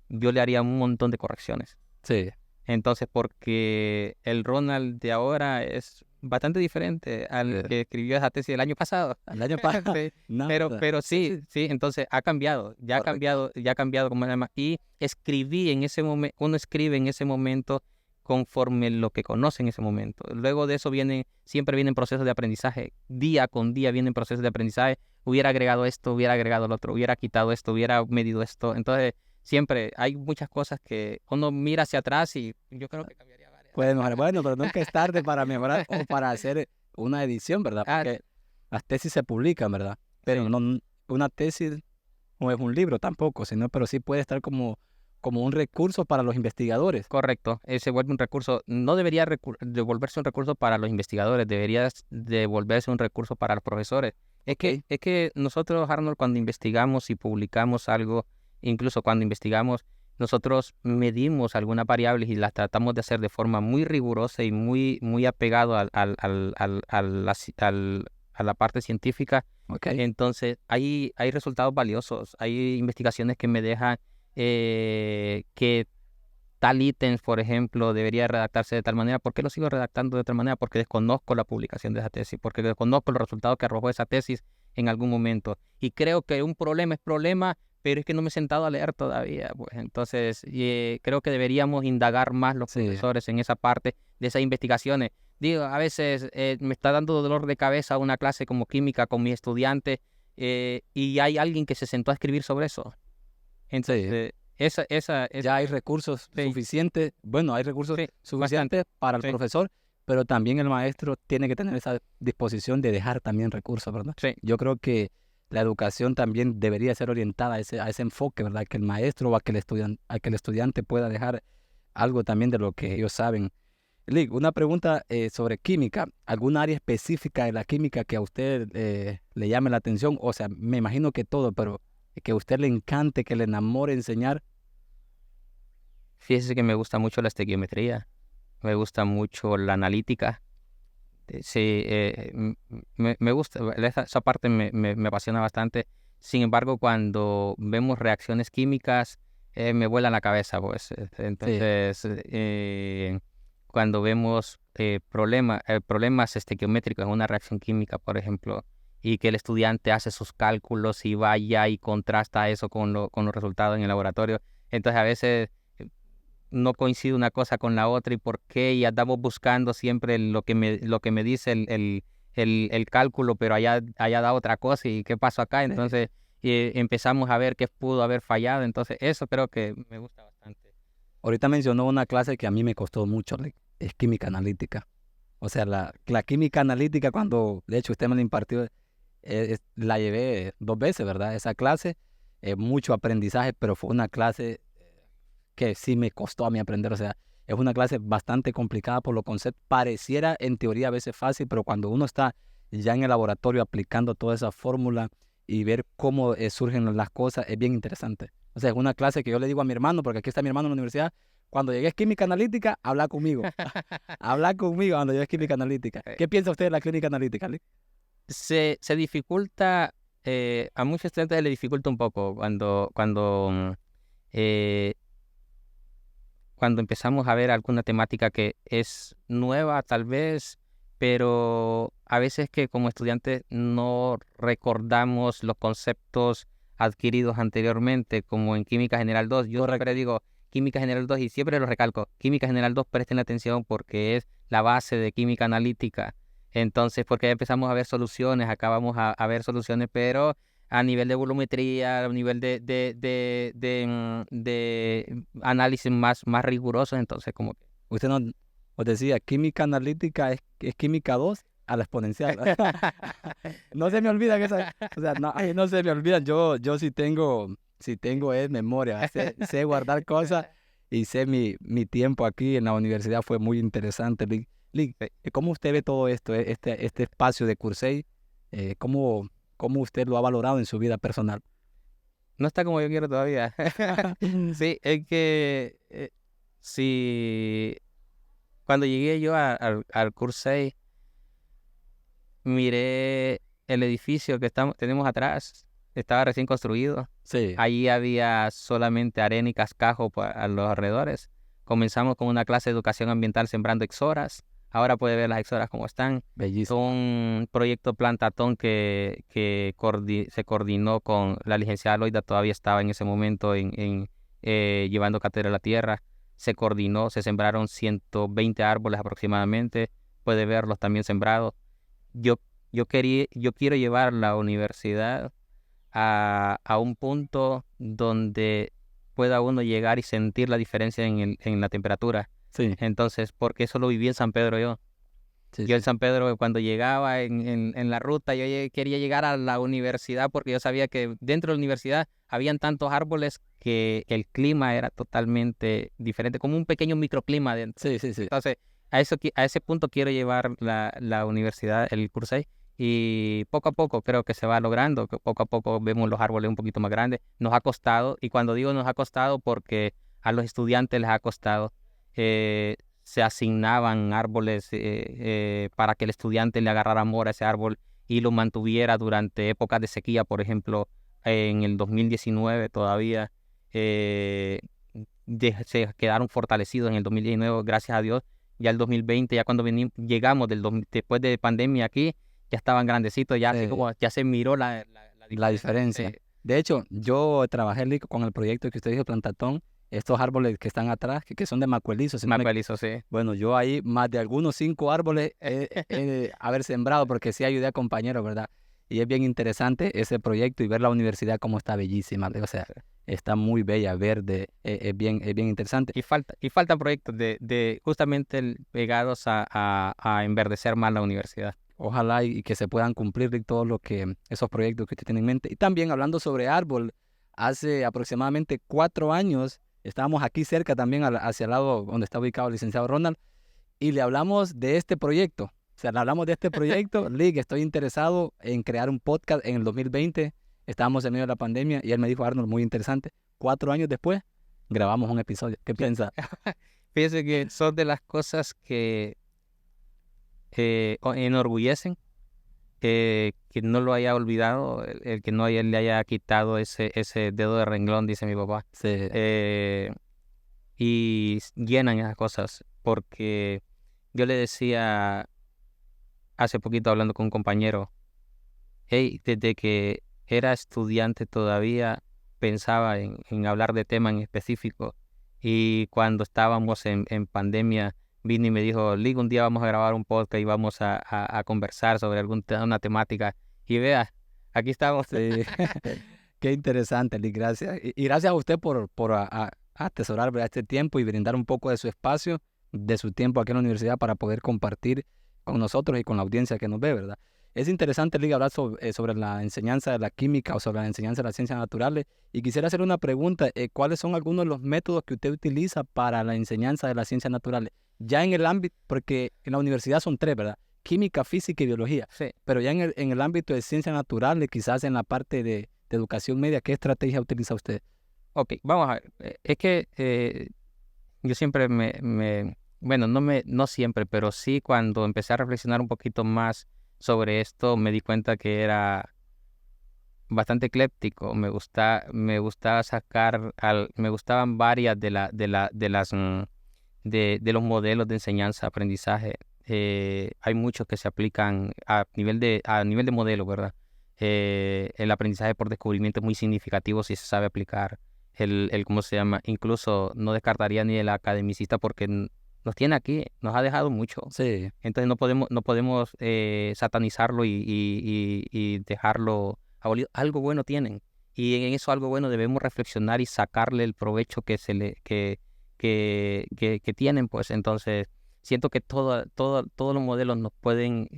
yo le haría un montón de correcciones. Sí. Entonces, porque el Ronald de ahora es bastante diferente al que escribió esa tesis el año pasado. El año pasado, Sí, nada. pero sí, Sí, sí, entonces ha cambiado, correcto. ya ha cambiado como llama. Y escribí en ese momento, uno escribe en ese momento conforme lo que conoce en ese momento. Luego de eso siempre vienen procesos de aprendizaje, día con día vienen procesos de aprendizaje. Hubiera agregado esto, hubiera agregado lo otro, hubiera quitado esto, hubiera medido esto. Entonces, siempre hay muchas cosas que uno mira hacia atrás y yo creo que cambiaría varias. Puede mejorar. Bueno, pero nunca es tarde para mejorar o para hacer una edición, ¿verdad? Ah, Porque las tesis se publican, ¿verdad? Pero sí, no, una tesis no es un libro tampoco, sino, pero sí puede estar como un recurso para los investigadores. correcto. Se vuelve un recurso, no debería devolverse un recurso para los investigadores, debería devolverse un recurso para los profesores. Ok. Es que nosotros, Arnold, cuando investigamos y publicamos algo, incluso cuando investigamos, nosotros medimos algunas variables y las tratamos de hacer de forma muy rigurosa y muy apegado a la parte científica. Ok. Entonces, hay resultados valiosos, hay investigaciones que me dejan que tal ítem, por ejemplo, debería redactarse de tal manera. ¿Por qué lo sigo redactando de tal manera? Porque desconozco la publicación de esa tesis, porque desconozco los resultados que arrojó esa tesis en algún momento. Y creo que un problema es problema, pero es que no me he sentado a leer todavía. Pues entonces, creo que deberíamos indagar más los Sí. profesores en esa parte de esas investigaciones. Digo, a veces me está dando dolor de cabeza una clase como química con mi estudiante y hay alguien que se sentó a escribir sobre eso. Sí. Entonces, Ya hay recursos sí, suficientes, bueno, hay recursos sí, bastante. suficientes para el Sí, profesor, pero también el maestro tiene que tener esa disposición de dejar también recursos, ¿verdad? sí, Yo creo que la educación también debería ser orientada a ese enfoque, ¿verdad? Que el maestro o a que el estudiante pueda dejar algo también de lo que ellos saben. Lick, una pregunta sobre química. ¿Alguna área específica de la química que a usted le llame la atención? O sea, me imagino que todo, pero que a usted le encante, que le enamore enseñar. fíjese que me gusta mucho la estequiometría, me gusta mucho la analítica. Sí, me gusta, esa parte me apasiona bastante. Sin embargo, cuando vemos reacciones químicas, me vuela la cabeza, pues. Sí, Entonces, cuando vemos problemas estequiométricos en una reacción química, por ejemplo, y que el estudiante hace sus cálculos y vaya y contrasta eso con los resultados en el laboratorio, entonces a veces no coincide una cosa con la otra y por qué, y andamos buscando siempre lo que me dice el cálculo, pero allá da otra cosa y qué pasó acá. sí. Entonces, empezamos a ver qué pudo haber fallado. Entonces, eso creo que me gusta bastante. Ahorita mencionó una clase que a mí me costó mucho, es química analítica. O sea, la química analítica, cuando, de hecho, usted me la impartió, la llevé 2 veces, ¿verdad? Esa clase, mucho aprendizaje, pero fue una clase que sí me costó a mí aprender. O sea, es una clase bastante complicada por los conceptos. Pareciera en teoría a veces fácil, pero cuando uno está ya en el laboratorio aplicando toda esa fórmula y ver cómo surgen las cosas, es bien interesante. O sea, es una clase que yo le digo a mi hermano, porque aquí está mi hermano en la universidad, cuando llegues química analítica, habla conmigo. Habla conmigo cuando llegues química analítica. ¿Qué piensa usted de la química analítica, Lick? Se dificulta, a muchos estudiantes le dificulta un poco eh, cuando empezamos a ver alguna temática que es nueva tal vez, pero a veces que como estudiantes no recordamos los conceptos adquiridos anteriormente, como en Química General 2. Yo siempre digo Química General 2 y siempre lo recalco, Química General 2, presten atención porque es la base de Química Analítica. Entonces, porque empezamos a ver soluciones, acá vamos a ver soluciones, pero a nivel de volumetría, a nivel de análisis más rigurosos, entonces como que... Usted nos decía, química analítica es química 2 a la exponencial. No se me olvidan esas, o sea, no se me olvidan. Yo sí tengo es memoria, sé guardar cosas y sé mi tiempo aquí en la universidad fue muy interesante. Lick, ¿cómo usted ve todo esto, este espacio de Cursey? ¿Cómo usted lo ha valorado en su vida personal? No está como yo quiero todavía. Sí, es que sí, cuando llegué yo al Cursey, miré el edificio que tenemos atrás, estaba recién construido. Sí, Allí había solamente arena y cascajo a los alrededores. Comenzamos con una clase de educación ambiental sembrando ixoras. Ahora puede ver las ixoras como están. bellísimo. Un proyecto Plantatón que se coordinó con la licenciada Loida, todavía estaba en ese momento llevando cátedra a la tierra. Se coordinó, se sembraron 120 árboles aproximadamente. Puede verlos también sembrados. Yo, yo quiero llevar la universidad a un punto donde pueda uno llegar y sentir la diferencia en la temperatura. Sí, Entonces, porque eso lo viví en San Pedro yo. sí, Yo en sí. San Pedro, cuando llegaba en la ruta, yo quería llegar a la universidad porque yo sabía que dentro de la universidad habían tantos árboles que el clima era totalmente diferente, como un pequeño microclima dentro. Sí, sí, sí. Entonces, a ese punto quiero llevar la universidad, el Cursey, y poco a poco creo que se va logrando, que poco a poco vemos los árboles un poquito más grandes. Nos ha costado, y cuando digo nos ha costado porque a los estudiantes les ha costado, se asignaban árboles para que el estudiante le agarrara amor a ese árbol y lo mantuviera durante épocas de sequía, por ejemplo, en el 2019 todavía. eh, Se quedaron fortalecidos en el 2019, gracias a Dios. Ya el 2020, ya cuando llegamos después de pandemia aquí, ya estaban grandecitos, ya así como ya se miró La diferencia. Sí, De hecho, yo trabajé Lick, con el proyecto que usted dijo, Plantatón, estos árboles que están atrás, que son de macuelizo. Macuelizo, sí. Bueno, yo ahí más de algunos 5 árboles he de haber sembrado porque sí ayudé a compañeros, ¿verdad? Y es bien interesante ese proyecto y ver la universidad como está bellísima, o sea, está muy bella, verde, es bien interesante. Y faltan proyectos de justamente pegados a enverdecer más la universidad. Ojalá y que se puedan cumplir Lick, todos esos proyectos que usted tiene en mente. Y también hablando sobre árbol, hace aproximadamente 4 años estábamos aquí cerca también hacia el lado donde está ubicado el licenciado Ronald y le hablamos de este proyecto. O sea, le hablamos de este proyecto. Lick, estoy interesado en crear un podcast en el 2020. Estábamos en medio de la pandemia y él me dijo, Arnold, muy interesante. 4 años después, grabamos un episodio. ¿Qué piensa? Fíjese que son de las cosas que enorgullecen, que no lo haya olvidado, el que no le haya quitado ese dedo de renglón, dice mi papá. Sí, Y llenan esas cosas, porque yo le decía hace poquito hablando con un compañero, hey, desde que era estudiante todavía pensaba en hablar de tema en específico, y cuando estábamos en pandemia vino y me dijo, Lick, un día vamos a grabar un podcast y vamos a conversar sobre una temática, y vea, aquí estamos. sí. Qué interesante, Lick, gracias. Y gracias a usted por atesorar, ¿verdad?, este tiempo y brindar un poco de su espacio, de su tiempo aquí en la universidad para poder compartir con nosotros y con la audiencia que nos ve, ¿verdad? Es interesante, Lick, hablar sobre la enseñanza de la química o sobre la enseñanza de las ciencias naturales. Y quisiera hacer una pregunta, ¿cuáles son algunos de los métodos que usted utiliza para la enseñanza de las ciencias naturales? Ya en el ámbito, porque en la universidad son tres, ¿verdad? Química, física y biología. Sí. Pero ya en el ámbito de ciencias naturales, quizás en la parte de educación media, ¿qué estrategia utiliza usted? Ok, vamos a ver. Es que yo siempre bueno, no siempre, pero sí cuando empecé a reflexionar un poquito más sobre esto, me di cuenta que era bastante ecléptico. Me gustaba me gustaban varias de los modelos de enseñanza, aprendizaje. Hay muchos que se aplican a nivel de modelo, ¿verdad? El aprendizaje por descubrimiento es muy significativo si se sabe aplicar. ¿Cómo se llama? Incluso no descartaría ni el academicista porque nos tiene aquí, nos ha dejado mucho. Sí, Entonces no podemos satanizarlo y dejarlo abolido. Algo bueno tienen. Y en eso algo bueno debemos reflexionar y sacarle el provecho que tienen, pues. Entonces, siento que todos los modelos nos pueden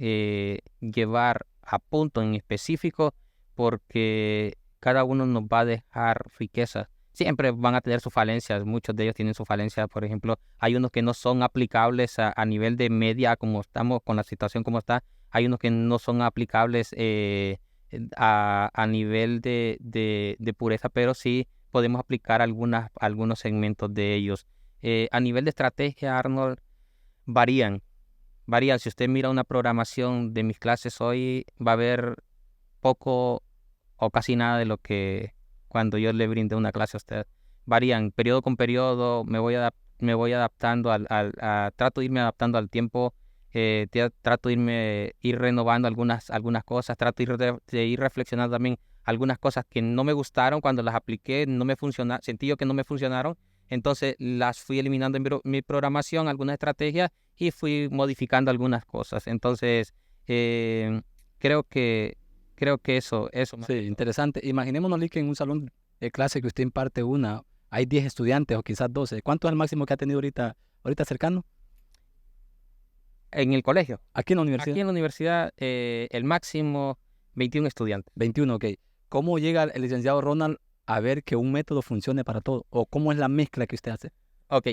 llevar a punto en específico porque cada uno nos va a dejar riqueza. Siempre van a tener sus falencias, muchos de ellos tienen sus falencias, por ejemplo, hay unos que no son aplicables a nivel de media, como estamos con la situación como está, hay unos que no son aplicables a nivel de pureza, pero sí podemos aplicar algunos segmentos de ellos. A nivel de estrategia, Arnold, varían. Si usted mira una programación de mis clases hoy, va a ver poco o casi nada de lo que cuando yo le brindé una clase a usted. Varían periodo con periodo, me voy adaptando trato de irme adaptando al tiempo, trato de ir renovando algunas cosas, trato de ir reflexionando también algunas cosas que no me gustaron cuando las apliqué, no me funcionaron, sentí yo que no me funcionaron, entonces las fui eliminando en mi programación, algunas estrategias, y fui modificando algunas cosas. Entonces, creo que eso más sí, que todo. interesante. Imaginémonos, Lick, que en un salón de clase que usted imparte hay 10 estudiantes o quizás 12. ¿Cuánto es el máximo que ha tenido ahorita cercano? En el colegio, Aquí en la aquí universidad. en la universidad, el máximo 21 estudiantes. 21, ok. ¿Cómo llega el licenciado Ronald a ver que un método funcione para todo? ¿O cómo es la mezcla que usted hace? Ok,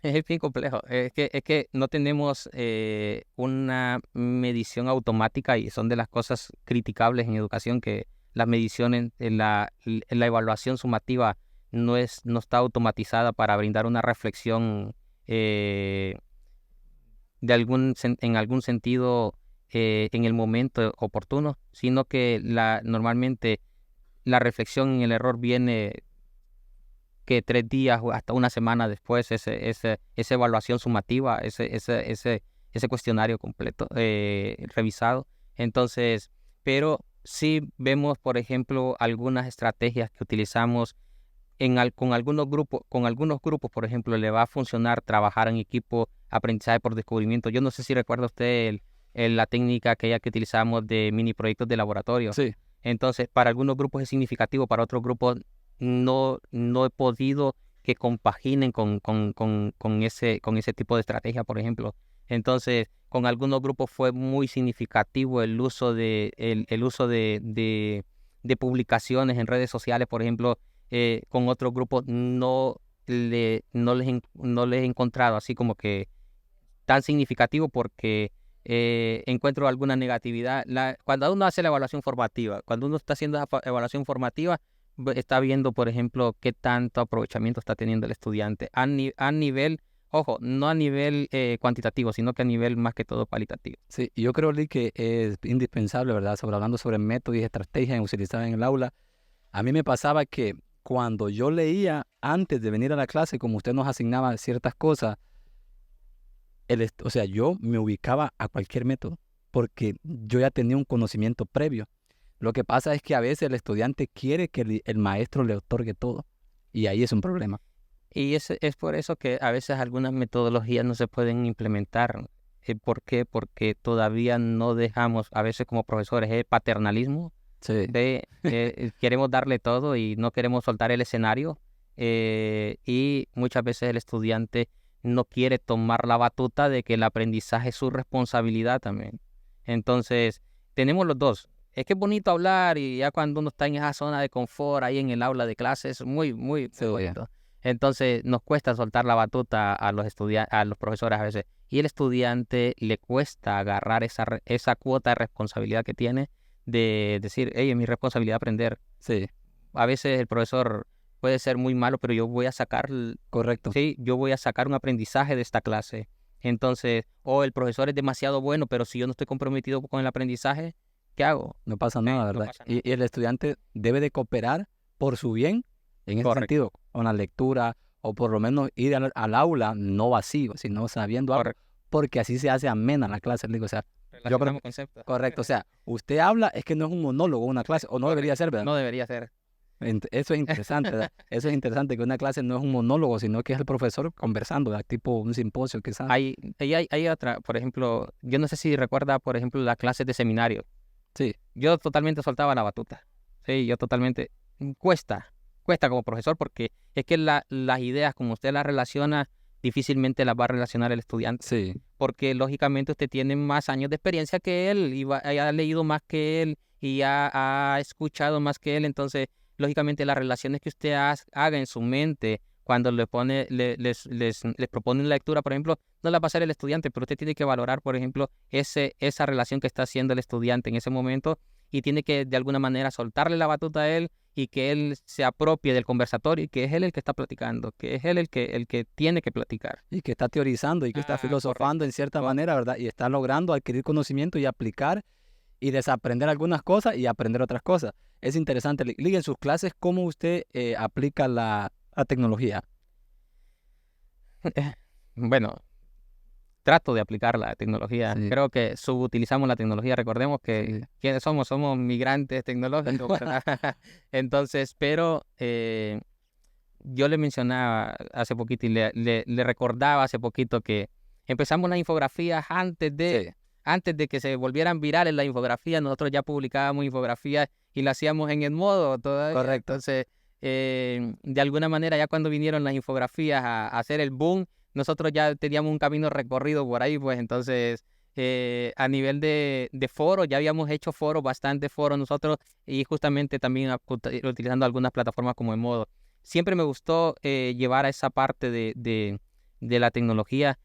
es bien complejo. Es que no tenemos una medición automática y son de las cosas criticables en educación que las mediciones, la evaluación sumativa no está automatizada para brindar una reflexión eh, en algún sentido en el momento oportuno, sino que normalmente la reflexión en el error viene que 3 días o hasta una semana después, esa evaluación sumativa, ese cuestionario completo, revisado. Entonces, pero sí vemos, por ejemplo, algunas estrategias que utilizamos con algunos grupos, por ejemplo, le va a funcionar trabajar en equipo, aprendizaje por descubrimiento. Yo no sé si recuerda usted la técnica aquella que utilizamos de mini proyectos de laboratorio. Sí, Entonces, para algunos grupos es significativo, para otros grupos no he podido que compaginen con ese tipo de estrategia, por ejemplo. Entonces, con algunos grupos fue muy significativo el uso de publicaciones en redes sociales, por ejemplo. Con otros grupos no les he encontrado así como que tan significativo porque encuentro alguna negatividad. Cuando uno hace la evaluación formativa, cuando uno está haciendo la evaluación formativa, está viendo, por ejemplo, qué tanto aprovechamiento está teniendo el estudiante a nivel, ojo, no a nivel cuantitativo, sino que a nivel más que todo cualitativo. sí. Y yo creo, Lick, que es indispensable, ¿verdad? Hablando sobre métodos y estrategias utilizadas en el aula. A mí me pasaba que cuando yo leía antes de venir a la clase, como usted nos asignaba ciertas cosas, o sea, yo me ubicaba a cualquier método porque yo ya tenía un conocimiento previo. Lo que pasa es que a veces el estudiante quiere que el maestro le otorgue todo y ahí es un problema. Y es por eso que a veces algunas metodologías no se pueden implementar. ¿Por qué? Porque todavía no dejamos, a veces como profesores, paternalismo. Sí, Queremos darle todo y no queremos soltar el escenario. Y muchas veces el estudiante no quiere tomar la batuta de que el aprendizaje es su responsabilidad también. Entonces, tenemos los dos. Es que es bonito hablar y ya cuando uno está en esa zona de confort ahí en el aula de clases, muy, muy, sí, muy bonito. Entonces, nos cuesta soltar la batuta a los a los profesores a veces. Y el estudiante le cuesta agarrar esa cuota de responsabilidad que tiene de decir, hey, es mi responsabilidad aprender. sí, A veces el profesor puede ser muy malo, pero yo voy a sacar, correcto. sí, yo voy a sacar un aprendizaje de esta clase. Entonces, o el profesor es demasiado bueno, pero si yo no estoy comprometido con el aprendizaje, ¿qué hago? No pasa Sí, nada, no ¿verdad? pasa nada. Y el estudiante debe de cooperar por su bien, en ese Correcto, sentido, con la lectura, o por lo menos ir al aula no vacío, sino sabiendo algo, correcto. porque así se hace amena la clase. Le digo, o sea, yo creo, Relacionamos conceptos. correcto, o sea, usted habla, es que no es un monólogo una clase, o no debería Correcto. ser, ¿verdad? No debería ser. Eso es interesante, ¿verdad? Eso es interesante, que una clase no es un monólogo, sino que es el profesor conversando, ¿verdad? Tipo un simposio, quizás. Hay otra, por ejemplo, yo no sé si recuerda, por ejemplo, las clases de seminario. Sí, Yo totalmente soltaba la batuta. Sí, yo totalmente. Cuesta como profesor porque es que las ideas, como usted las relaciona, difícilmente las va a relacionar el estudiante. sí, Porque lógicamente usted tiene más años de experiencia que él y ha leído más que él y ya ha escuchado más que él. Entonces, lógicamente, las relaciones que usted haga en su mente cuando les propone una lectura, por ejemplo, no la va a hacer el estudiante, pero usted tiene que valorar, por ejemplo, esa relación que está haciendo el estudiante en ese momento y tiene que de alguna manera soltarle la batuta a él y que él se apropie del conversatorio y que es él el que está platicando, que es él el que tiene que platicar. y que está teorizando y que está filosofando Correcto. en cierta manera, ¿verdad? Y está logrando adquirir conocimiento y aplicar y desaprender algunas cosas y aprender otras cosas. Es interesante. Liga, en sus clases, ¿cómo usted aplica la tecnología? Bueno, trato de aplicar la tecnología. Sí, Creo que subutilizamos la tecnología. Recordemos sí, que ¿quiénes somos? Somos migrantes tecnológicos, ¿verdad? Entonces, pero yo le mencionaba hace poquito y le recordaba hace poquito que empezamos las infografías sí, antes de que se volvieran virales las infografías. Nosotros ya publicábamos infografías y las hacíamos en el modo todavía. correcto. Entonces, de alguna manera, ya cuando vinieron las infografías a hacer el boom, nosotros ya teníamos un camino recorrido por ahí, pues entonces, a nivel de foros, ya habíamos hecho foros, bastantes foros nosotros, y justamente también utilizando algunas plataformas como el modo. Siempre me gustó llevar a esa parte de la tecnología,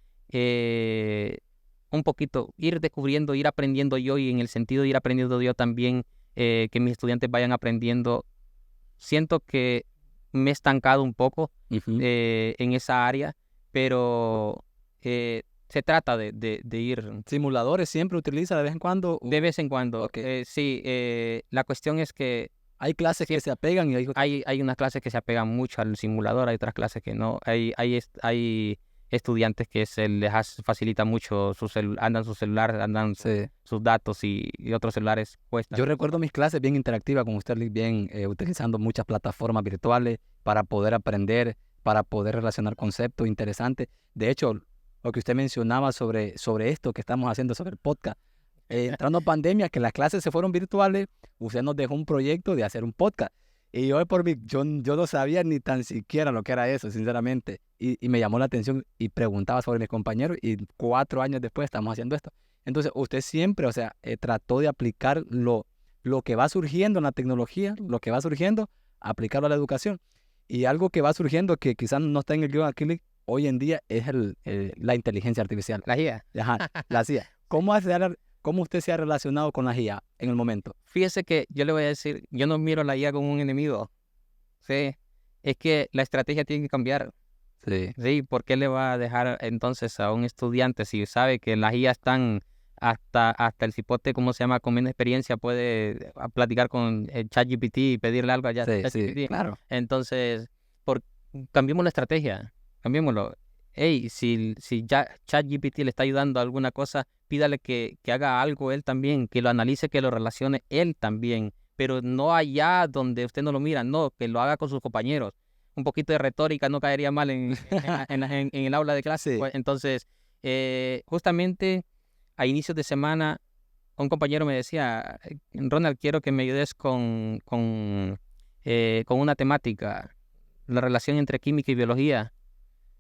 un poquito, ir descubriendo, ir aprendiendo yo y en el sentido de ir aprendiendo yo también, que mis estudiantes vayan aprendiendo. Siento que me he estancado un poco Ujú. en esa área, pero se trata de ir Simuladores siempre utiliza de vez en cuando. de vez en cuando. Ok. Sí, la cuestión es que Hay clases que se apegan y hay otras. hay unas clases que se apegan mucho al simulador, hay otras clases que no. Hay estudiantes que se les facilita mucho andan su celular, andan Sí. sus datos y otros celulares cuestan. Yo recuerdo mis clases bien interactivas con usted, Liz, bien utilizando muchas plataformas virtuales para poder aprender, para poder relacionar conceptos interesantes. De hecho, lo que usted mencionaba sobre esto que estamos haciendo, sobre el podcast, entrando a pandemia, que las clases se fueron virtuales, usted nos dejó un proyecto de hacer un podcast. Y yo por mí, yo no sabía ni tan siquiera lo que era eso, sinceramente. Y me llamó la atención y preguntaba sobre mis compañeros y 4 años después estamos haciendo esto. Entonces, usted siempre, o sea, trató de aplicar lo que va surgiendo en la tecnología, lo que va surgiendo, aplicarlo a la educación. Y algo que va surgiendo que quizás no está en el guión aquí hoy en día es la inteligencia artificial. La IA. Ajá, la CIA. ¿Cómo usted se ha relacionado con la IA en el momento? Fíjese que yo le voy a decir, yo no miro a la IA como un enemigo. Sí, es que la estrategia tiene que cambiar. Sí, Sí, ¿por qué le va a dejar entonces a un estudiante si sabe que las IA están hasta el cipote, ¿cómo se llama? Con menos experiencia puede platicar con el ChatGPT y pedirle algo allá a sí, sí, ChatGPT. claro. Entonces, cambiemos la estrategia, cambiémoslo. Hey, si ya ChatGPT le está ayudando a alguna cosa, pídale que haga algo él también, que lo analice, que lo relacione él también, pero no allá donde usted no lo mira, no, que lo haga con sus compañeros. Un poquito de retórica no caería mal en el aula de clase. Sí, Pues, entonces, justamente a inicios de semana un compañero me decía, Ronald, quiero que me ayudes con una temática, la relación entre química y biología.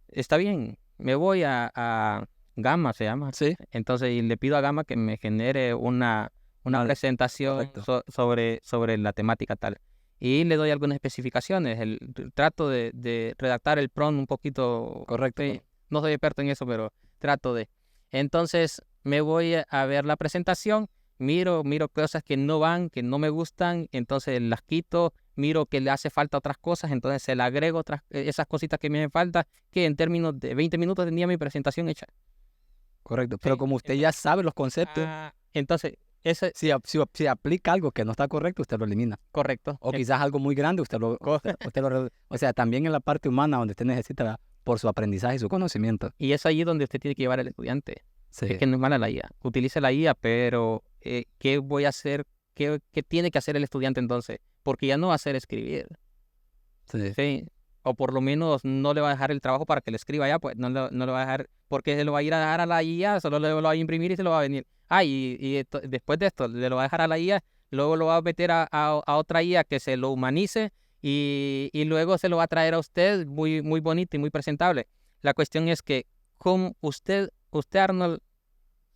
Está bien, me voy a Gamma, se llama. Sí. Entonces, y le pido a Gamma que me genere una Vale, presentación correcto. sobre la temática tal. Y le doy algunas especificaciones. Trato de redactar el prompt un poquito. Correcto. No soy experto en eso, pero trato de. Entonces, me voy a ver la presentación, miro cosas que no van, que no me gustan, entonces las quito, miro que le hace falta otras cosas, entonces se le agrego esas cositas que me hacen falta, que en términos de 20 minutos tenía mi presentación hecha. Correcto. Pero Sí, como usted ya sabe los conceptos, entonces, ese si aplica algo que no está correcto, usted lo elimina. correcto. O quizás algo muy grande, usted o sea, también en la parte humana donde usted necesita por su aprendizaje y su conocimiento. Y es allí donde usted tiene que llevar al estudiante. Sí. Es que no es mala la IA. Utilice la IA, pero ¿qué voy a hacer? ¿Qué tiene que hacer el estudiante entonces? Porque ya no va a hacer escribir. Sí. Sí. O por lo menos no le va a dejar el trabajo para que le escriba ya, pues no le va a dejar, porque se lo va a ir a dejar a la IA, solo le lo va a imprimir y se lo va a venir. Después de esto, le lo va a dejar a la IA, luego lo va a meter a otra IA que se lo humanice y luego se lo va a traer a usted muy, muy bonito y muy presentable. La cuestión es que como usted Arnold,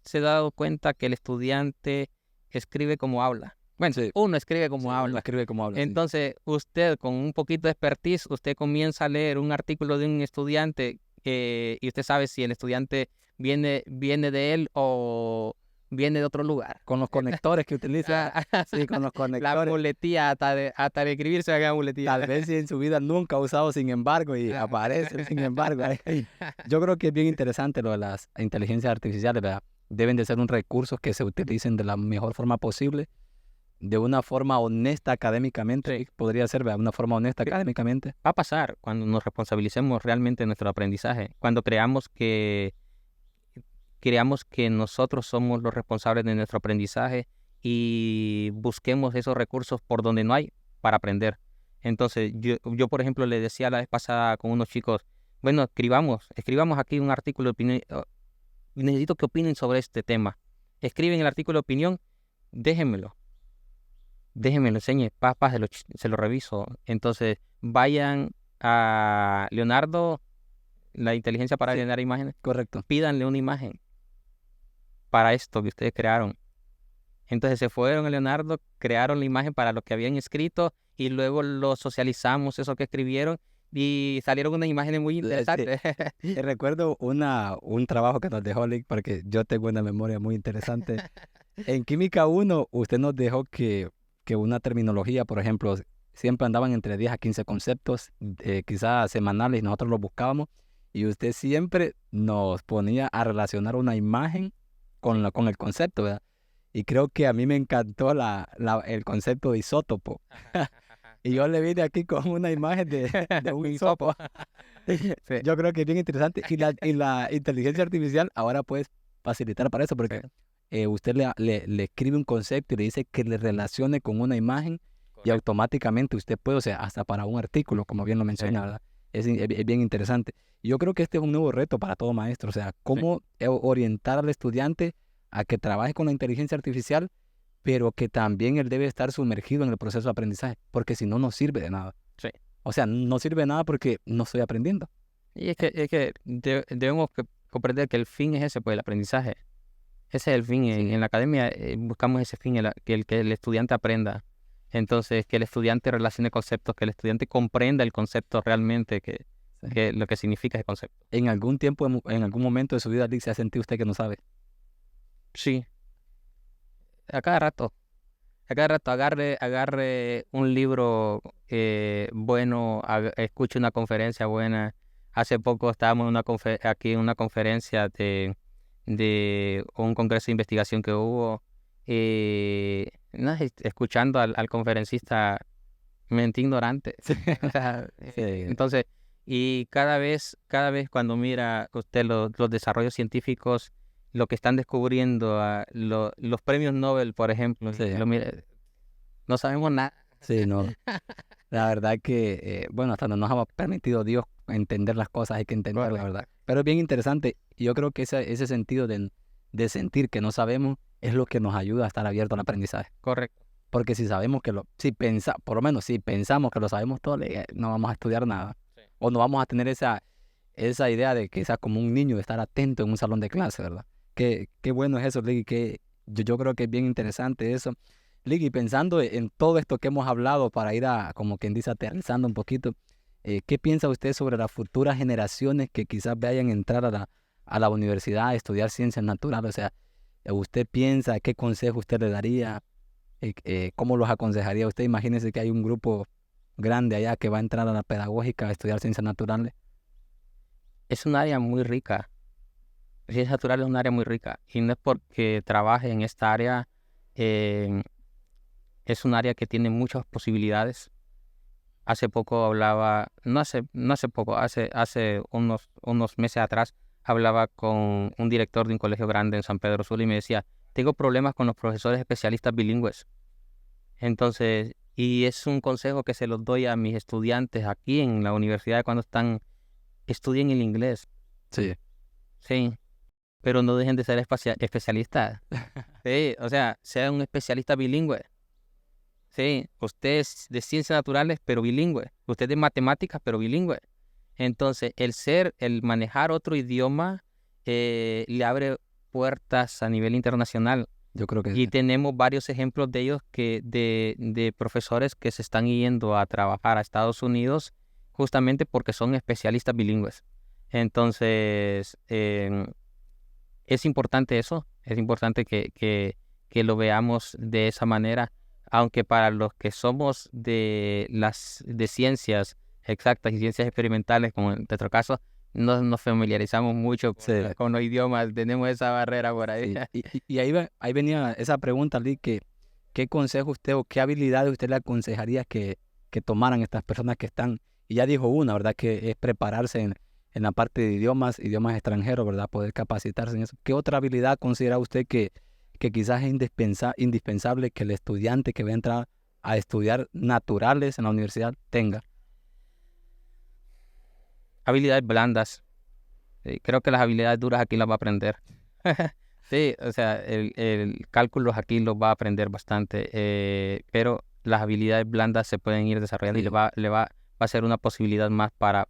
se ha dado cuenta que el estudiante escribe como habla. Bueno, Sí. uno escribe como Sí, habla. escribe como habla. Sí. Entonces, usted con un poquito de expertise, usted comienza a leer un artículo de un estudiante y usted sabe si el estudiante viene de él o viene de otro lugar. Con los conectores que utiliza. Sí, con los La conectores. muletilla, hasta de escribir se haga muletilla. Tal vez si en su vida nunca ha usado sin embargo y aparece el sin embargo. Yo creo que es bien interesante lo de las inteligencias artificiales, ¿verdad? Deben de ser un recurso que se utilicen de la mejor forma posible, de una forma honesta académicamente, Sí. podría ser, ¿verdad? Una forma honesta académicamente. Va a pasar cuando nos responsabilicemos realmente de nuestro aprendizaje, cuando creamos que nosotros somos los responsables de nuestro aprendizaje y busquemos esos recursos por donde no hay para aprender. Entonces, yo por ejemplo, le decía la vez pasada con unos chicos, bueno, escribamos aquí un artículo de opinión, necesito que opinen sobre este tema. Escriben el artículo de opinión, déjenmelo, enseñe, se lo reviso. Entonces, vayan a Leonardo, la inteligencia para Sí. generar imágenes, Correcto. pídanle una imagen para esto que ustedes crearon. Entonces se fueron a Leonardo, crearon la imagen para lo que habían escrito y luego lo socializamos, eso que escribieron, y salieron unas imágenes muy interesantes. Recuerdo un trabajo que nos dejó Lick, porque yo tengo una memoria muy interesante. En Química 1, usted nos dejó que una terminología, por ejemplo, siempre andaban entre 10 a 15 conceptos, quizás semanales, y nosotros los buscábamos, y usted siempre nos ponía a relacionar una imagen con el concepto, ¿verdad? Y creo que a mí me encantó el concepto de isótopo. Y yo le vine aquí con una imagen de un isótopo. Sí. Yo creo que es bien interesante. Y la inteligencia artificial ahora puede facilitar para eso, porque usted le escribe un concepto y le dice que le relacione con una imagen y Correcto. automáticamente usted puede, o sea, hasta para un artículo, como bien lo menciona, ¿verdad? Es bien interesante. Y yo creo que este es un nuevo reto para todo maestro, o sea, cómo orientar al estudiante a que trabaje con la inteligencia artificial, pero que también él debe estar sumergido en el proceso de aprendizaje, porque si no, no sirve de nada. Sí. O sea, no sirve de nada porque no estoy aprendiendo. Y es que debemos comprender que el fin es ese, pues el aprendizaje. Ese es el fin. En la academia buscamos ese fin, que el estudiante aprenda. Entonces, que el estudiante relacione conceptos, que el estudiante comprenda el concepto realmente, que lo que significa ese concepto. ¿En algún tiempo, en algún momento de su vida, Lick, se ha sentido usted que no sabe? Sí. A cada rato agarre un libro bueno, escuche una conferencia buena. Hace poco estábamos aquí en una conferencia de un congreso de investigación que hubo, escuchando al conferencista mente ignorante. O sea, Sí. entonces, y cada vez cuando mira usted los desarrollos científicos, lo que están descubriendo, los premios Nobel, por ejemplo, Sí. no sabemos nada. Sí, no. La verdad que, bueno, hasta no nos ha permitido Dios entender las cosas, hay que entender la verdad. Pero es bien interesante. Y yo creo que ese sentido de sentir que no sabemos es lo que nos ayuda a estar abierto al aprendizaje. Correcto. Porque si sabemos por lo menos si pensamos que lo sabemos todo, no vamos a estudiar nada. Sí. O no vamos a tener esa idea de que sea como un niño, de estar atento en un salón de clase, ¿verdad? Qué bueno es eso, Liggy, que yo creo que es bien interesante eso. Liggy, pensando en todo esto que hemos hablado para ir como quien dice, aterrizando un poquito, ¿qué piensa usted sobre las futuras generaciones que quizás vayan a entrar a la universidad a estudiar ciencias naturales? O sea, ¿usted piensa, qué consejo usted le daría? ¿Cómo los aconsejaría usted? Imagínese que hay un grupo grande allá que va a entrar a la pedagógica a estudiar ciencias naturales. Es un área muy rica. Ciencias naturales es un área muy rica. Y no es porque trabaje en esta área, eh, es un área que tiene muchas posibilidades. Hace poco hablaba, no hace poco, hace unos meses atrás, hablaba con un director de un colegio grande en San Pedro Sula y me decía, tengo problemas con los profesores especialistas bilingües. Entonces, y es un consejo que se los doy a mis estudiantes aquí en la universidad cuando estudien el inglés, Sí, sí, pero no dejen de ser especialistas. Sí, o sea, sea un especialista bilingüe. Sí, usted es de ciencias naturales, pero bilingüe. Usted es de matemáticas, pero bilingüe. Entonces, el manejar otro idioma le abre puertas a nivel internacional. yo creo que Y sí. tenemos varios ejemplos de ellos de profesores que se están yendo a trabajar a Estados Unidos justamente porque son especialistas bilingües. Entonces, es importante eso, es importante que lo veamos de esa manera, aunque para los que somos de ciencias exactas y ciencias experimentales, como en nuestro caso, no nos familiarizamos mucho Sí, con los idiomas, tenemos esa barrera por ahí. sí. Y ahí venía esa pregunta, Lee, ¿qué consejo usted o qué habilidades usted le aconsejaría que tomaran estas personas que están? Y ya dijo una, ¿verdad? Que es prepararse en la parte de idiomas extranjeros, ¿verdad? Poder capacitarse en eso. ¿Qué otra habilidad considera usted que quizás es indispensable que el estudiante que va a entrar a estudiar naturales en la universidad tenga? Habilidades blandas. Creo que las habilidades duras aquí las va a aprender. Sí, o sea, el cálculos aquí los va a aprender bastante, pero las habilidades blandas se pueden ir desarrollando y Sí, va a ser una posibilidad más para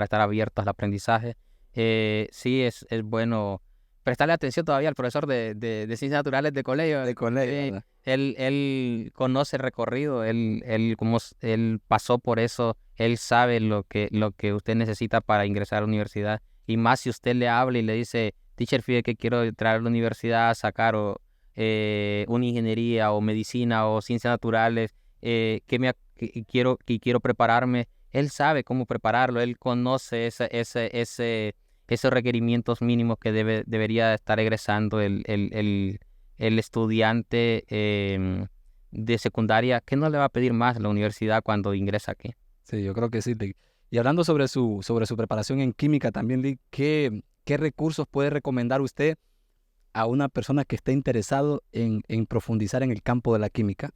estar abiertos al aprendizaje. Sí, es bueno prestarle atención todavía al profesor de ciencias naturales de colegio. de colegio, Sí, ¿verdad? él conoce el recorrido, él pasó por eso, él sabe lo que usted necesita para ingresar a la universidad. Y más si usted le habla y le dice, teacher, fíjate que quiero entrar a la universidad a sacar una ingeniería o medicina o ciencias naturales, quiero prepararme. Él sabe cómo prepararlo, él conoce esos requerimientos mínimos que debería estar egresando el estudiante de secundaria. ¿Qué no le va a pedir más la universidad cuando ingresa aquí? Sí, yo creo que sí, Lee. Y hablando sobre su preparación en química también, Lee, ¿qué recursos puede recomendar usted a una persona que esté interesado en profundizar en el campo de la química?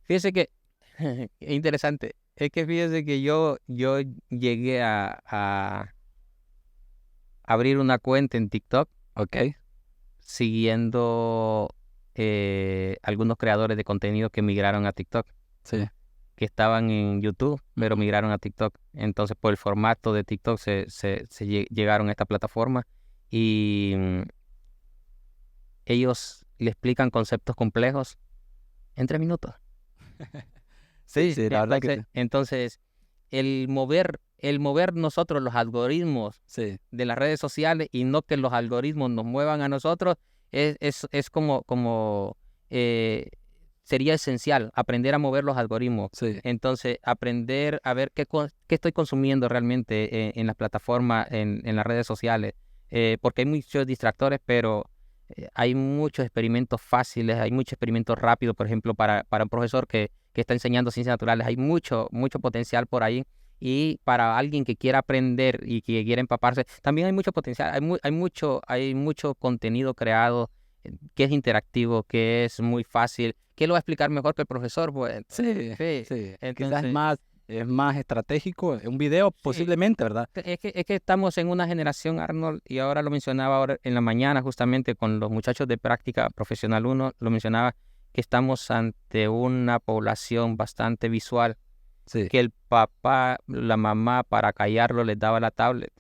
Fíjese que, es interesante, es que fíjese que yo llegué a abrir una cuenta en TikTok Ok, siguiendo algunos creadores de contenido que migraron a TikTok, sí, que estaban en YouTube, pero ujú, migraron a TikTok. Entonces, por el formato de TikTok llegaron a esta plataforma y ellos le explican conceptos complejos en 3 minutos. sí, Sí, sí, la verdad que sí, entonces el mover nosotros los algoritmos sí, de las redes sociales y no que los algoritmos nos muevan a nosotros, es como eh, sería esencial aprender a mover los algoritmos. sí, Entonces, aprender a ver qué estoy consumiendo realmente en las plataformas, en las redes sociales, porque hay muchos distractores, pero hay muchos experimentos fáciles, hay muchos experimentos rápidos, por ejemplo, para un profesor que está enseñando ciencias naturales, hay mucho potencial por ahí. Y para alguien que quiera aprender y que quiera empaparse, también hay mucho potencial, hay mucho contenido creado que es interactivo, que es muy fácil, que lo va a explicar mejor que el profesor, pues. sí, Sí, sí. Quizás entonces, más es más estratégico, un video Sí. posiblemente, ¿verdad? Es que estamos en una generación, Arnold, y ahora lo mencionaba ahora en la mañana justamente con los muchachos de Práctica Profesional 1, lo mencionaba que estamos ante una población bastante visual, Sí, que el papá, la mamá, para callarlo les daba la tablet.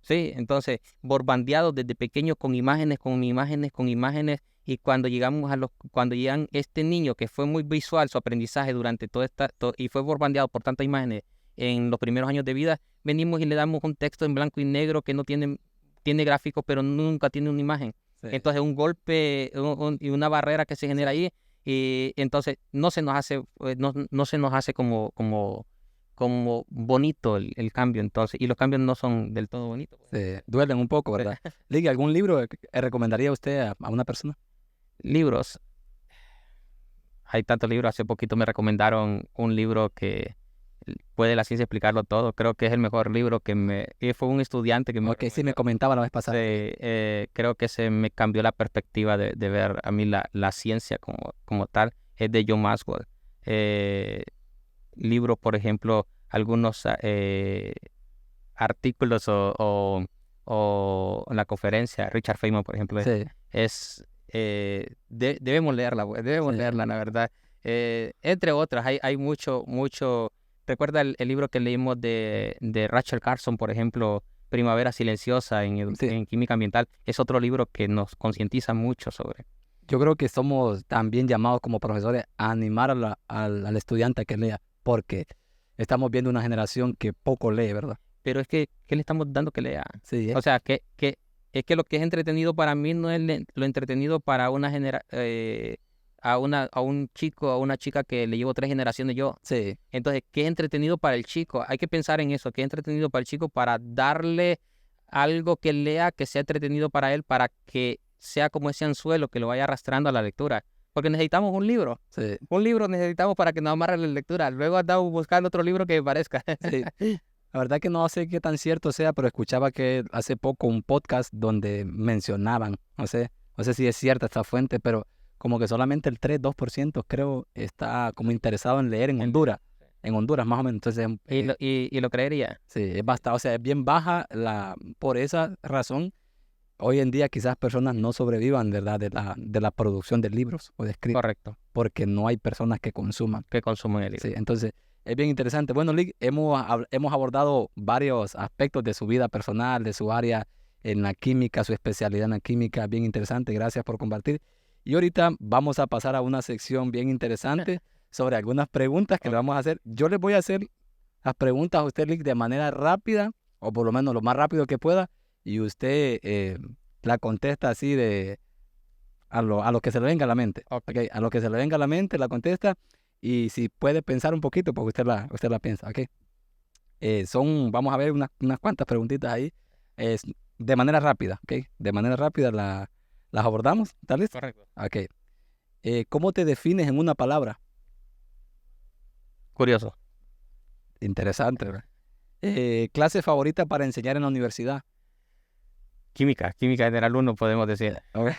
Sí, entonces, borbandeados desde pequeños con imágenes, con imágenes, con imágenes, y cuando llegan este niño que fue muy visual su aprendizaje durante y fue borbandeado por tantas imágenes en los primeros años de vida, venimos y le damos un texto en blanco y negro que no tiene gráficos, pero nunca tiene una imagen. sí, Entonces, un golpe y una barrera que se genera ahí, y entonces no se nos hace como bonito el cambio, entonces, y los cambios no son del todo bonitos, pues. duelen un poco, ¿verdad? Ligue, ¿algún libro que recomendaría usted a una persona? Libros, hay tantos libros, hace poquito me recomendaron un libro que puede la ciencia explicarlo todo, creo que es el mejor libro y fue un estudiante que me lo Ok, sí, me recomendó. comentaba la vez pasada. Creo que se me cambió la perspectiva de ver a mí la ciencia como tal, es de John Maxwell. Eh, Libros, por ejemplo, algunos artículos o en la conferencia, Richard Feynman, por ejemplo, Sí, debemos leerla, pues, debemos sí, leerla, la verdad. Entre otras, hay mucho. Recuerda el libro que leímos de Rachel Carson, por ejemplo, Primavera Silenciosa sí. en Química Ambiental. Es otro libro que nos concientiza mucho sobre. Yo creo que somos también llamados como profesores a animar al estudiante a que lea, porque estamos viendo una generación que poco lee, ¿verdad? Pero es que, ¿qué le estamos dando que lea? Sí, O sea, es que lo que es entretenido para mí no es lo entretenido para a un chico, a una chica que le llevo 3 generaciones yo. sí, Entonces, ¿qué es entretenido para el chico? Hay que pensar en eso, ¿qué es entretenido para el chico para darle algo que lea que sea entretenido para él, para que sea como ese anzuelo que lo vaya arrastrando a la lectura? Porque necesitamos un libro. sí, Un libro necesitamos para que nos amarre la lectura. Luego andamos buscando otro libro que me parezca. sí. La verdad que no sé qué tan cierto sea, pero escuchaba que hace poco un podcast donde mencionaban, no sé si es cierta esta fuente, pero como que solamente el 3-2% creo está como interesado en leer en Honduras más o menos. Entonces, Y lo creería. sí, es bastante, o sea, es bien baja por esa razón. Hoy en día quizás personas no sobrevivan, ¿verdad? De la producción de libros o de escritos, Correcto. porque no hay personas que consuman. Que consumen el libro. Sí, entonces es bien interesante. Bueno, Lick, hemos abordado varios aspectos de su vida personal, de su área en la química, su especialidad en la química, bien interesante. Gracias por compartir. Y ahorita vamos a pasar a una sección bien interesante sobre algunas preguntas que le vamos a hacer. Yo les voy a hacer las preguntas a usted, Lick, de manera rápida, o por lo menos lo más rápido que pueda, y usted la contesta así a lo que se le venga a la mente. Ok. ¿Ok? A lo que se le venga a la mente, la contesta. Y si puede pensar un poquito, pues usted la piensa. ¿Ok? Vamos a ver unas cuantas preguntitas ahí. Es de manera rápida. ¿Ok? De manera rápida las abordamos. ¿Está listo? Correcto. Ok. ¿Cómo te defines en una palabra? Curioso. Interesante, ¿verdad? ¿Clase favorita para enseñar en la universidad? Química general 1 podemos decir. Ok.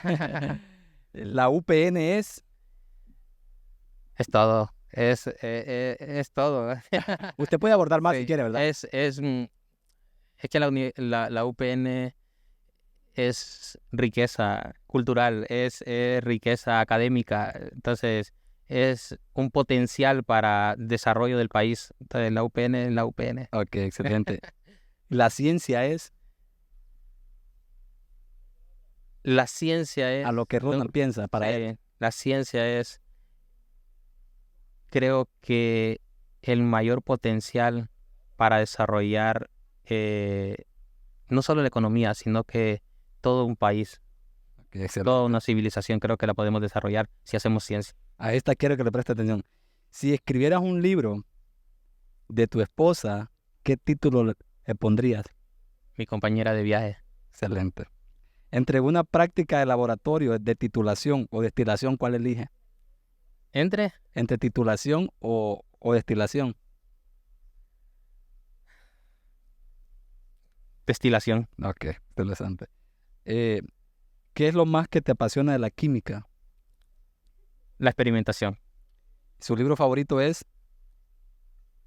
La UPN es. Es todo. Es todo. Usted puede abordar más si Sí, quiere, ¿verdad? es que la UPN es riqueza cultural, es riqueza académica, entonces es un potencial para desarrollo del país. Entonces la UPN es la UPN. Ok, excelente. La ciencia es La ciencia a lo que Ronald piensa para él. la ciencia es, creo que el mayor potencial para desarrollar no solo la economía, sino que todo un país, Ok, excelente. toda una civilización, creo que la podemos desarrollar si hacemos ciencia. A esta quiero que le preste atención. Si escribieras un libro de tu esposa, ¿qué título le pondrías? Mi compañera de viaje. Excelente. Entre una práctica de laboratorio de titulación o destilación, ¿cuál elige? Entre Entre titulación o destilación. destilación, Ok, interesante. Eh, ¿Qué es lo más que te apasiona de la química? la experimentación. Su libro favorito es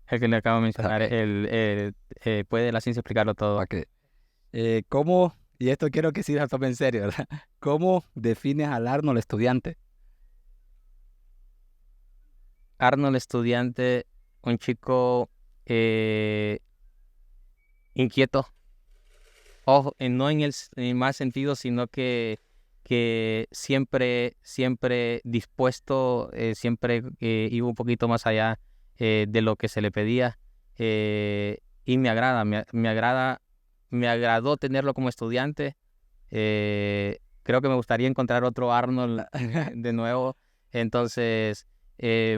el que le acabo de mencionar, Ok. puede la ciencia explicarlo todo. Ok. ¿Cómo, y esto quiero que sí la tome en serio, ¿verdad? ¿Cómo defines al Arnold estudiante? Arnold, estudiante, un chico eh, inquieto, ojo, no en el mal sentido, sino que siempre dispuesto, siempre iba un poquito más allá de lo que se le pedía. Y me agradó tenerlo como estudiante. Creo que me gustaría encontrar otro Arnold de nuevo. Entonces,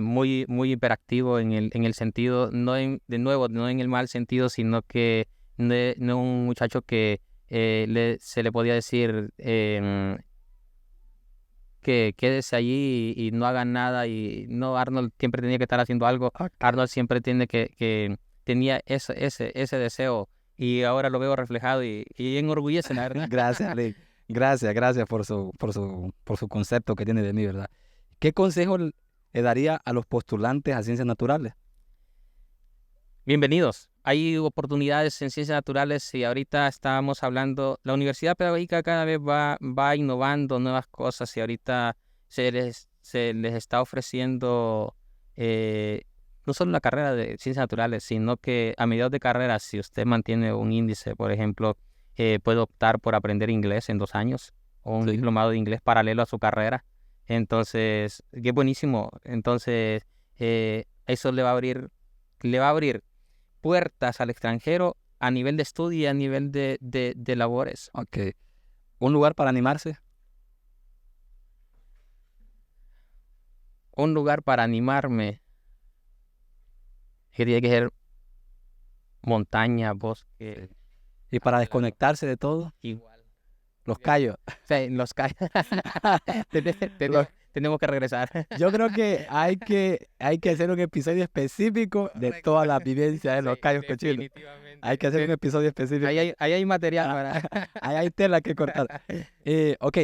muy hiperactivo en el sentido, de nuevo, no en el mal sentido, sino que no un muchacho que se le podía decir que quédese allí y no haga nada. Y no, Arnold siempre tenía que estar haciendo algo. Ok. Arnold siempre tenía ese deseo, y ahora lo veo reflejado y enorgullece, la verdad. Gracias, Lee. Gracias por su concepto que tiene de mí, ¿verdad? ¿Qué consejo le daría a los postulantes a ciencias naturales? Bienvenidos. Hay oportunidades en ciencias naturales y ahorita estábamos hablando, la Universidad Pedagógica cada vez va innovando nuevas cosas, y ahorita se les está ofreciendo no solo la carrera de ciencias naturales, sino que a mediados de carrera, si usted mantiene un índice, por ejemplo, puede optar por aprender inglés en 2 años o un Sí. diplomado de inglés paralelo a su carrera. Entonces, qué buenísimo. Entonces, eso le va a abrir puertas al extranjero a nivel de estudio y a nivel de labores. Ok. ¿Un lugar para animarse? Un lugar para animarme, que tiene que ser montaña, bosque, ¿Y para algo desconectarse de todo? igual. Los callos. Sí, los callos. Los- Tenemos que regresar. Yo creo que hay que hacer un episodio específico de Correcto. todas las vivencias de los Sí, callos cochinos. definitivamente. Hay que hacer un episodio específico. Ahí hay material Ah, para... ahí hay tela que cortar. Ok,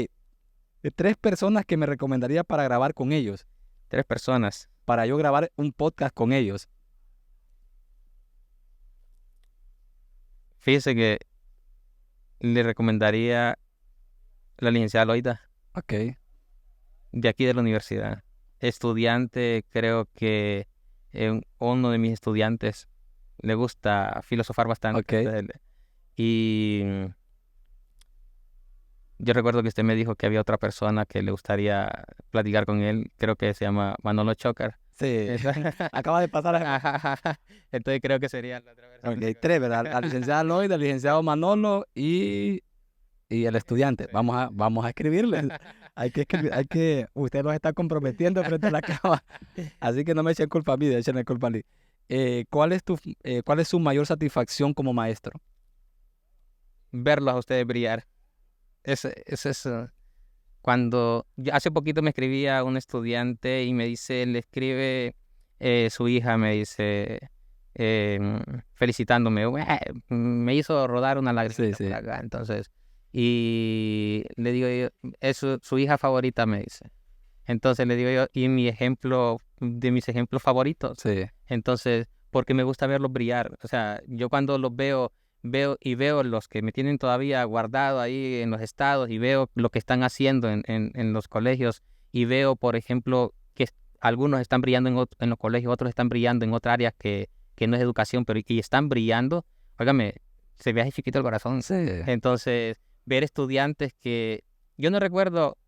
3 personas que me recomendaría para grabar con ellos, 3 personas. para yo grabar un podcast con ellos. Fíjese que le recomendaría la licenciada Loida, Ok, de aquí de la universidad. Estudiante, creo que uno de mis estudiantes le gusta filosofar bastante. ok. Y yo recuerdo que usted me dijo que había otra persona que le gustaría platicar con él. Creo que se llama Manolo Chocar. Sí, acaba de pasar. Entonces creo que sería la otra persona. Ok, 3, ¿verdad? La licenciada Lloyd, el licenciado Manolo y el estudiante. Vamos a escribirle. Usted los está comprometiendo frente a la cama. Así que no me echen culpa a mí, échenme culpa a mí. ¿Cuál es su mayor satisfacción como maestro? Verlos a ustedes brillar. Es hace poquito me escribía un estudiante y me dice, le escribe su hija, me dice, felicitándome, me hizo rodar una lágrima Sí. por acá. Entonces, y le digo yo, es su hija favorita, me dice. Entonces le digo yo, y de mis ejemplos favoritos. Sí, Entonces, porque me gusta verlos brillar. O sea, yo cuando los veo los que me tienen todavía guardado ahí en los estados, y veo lo que están haciendo en los colegios, y veo, por ejemplo, que algunos están brillando en los colegios, otros están brillando en otra área que no es educación, pero y están brillando. Óigame, se me hace chiquito el corazón. sí. Entonces, ver estudiantes que yo no recuerdo.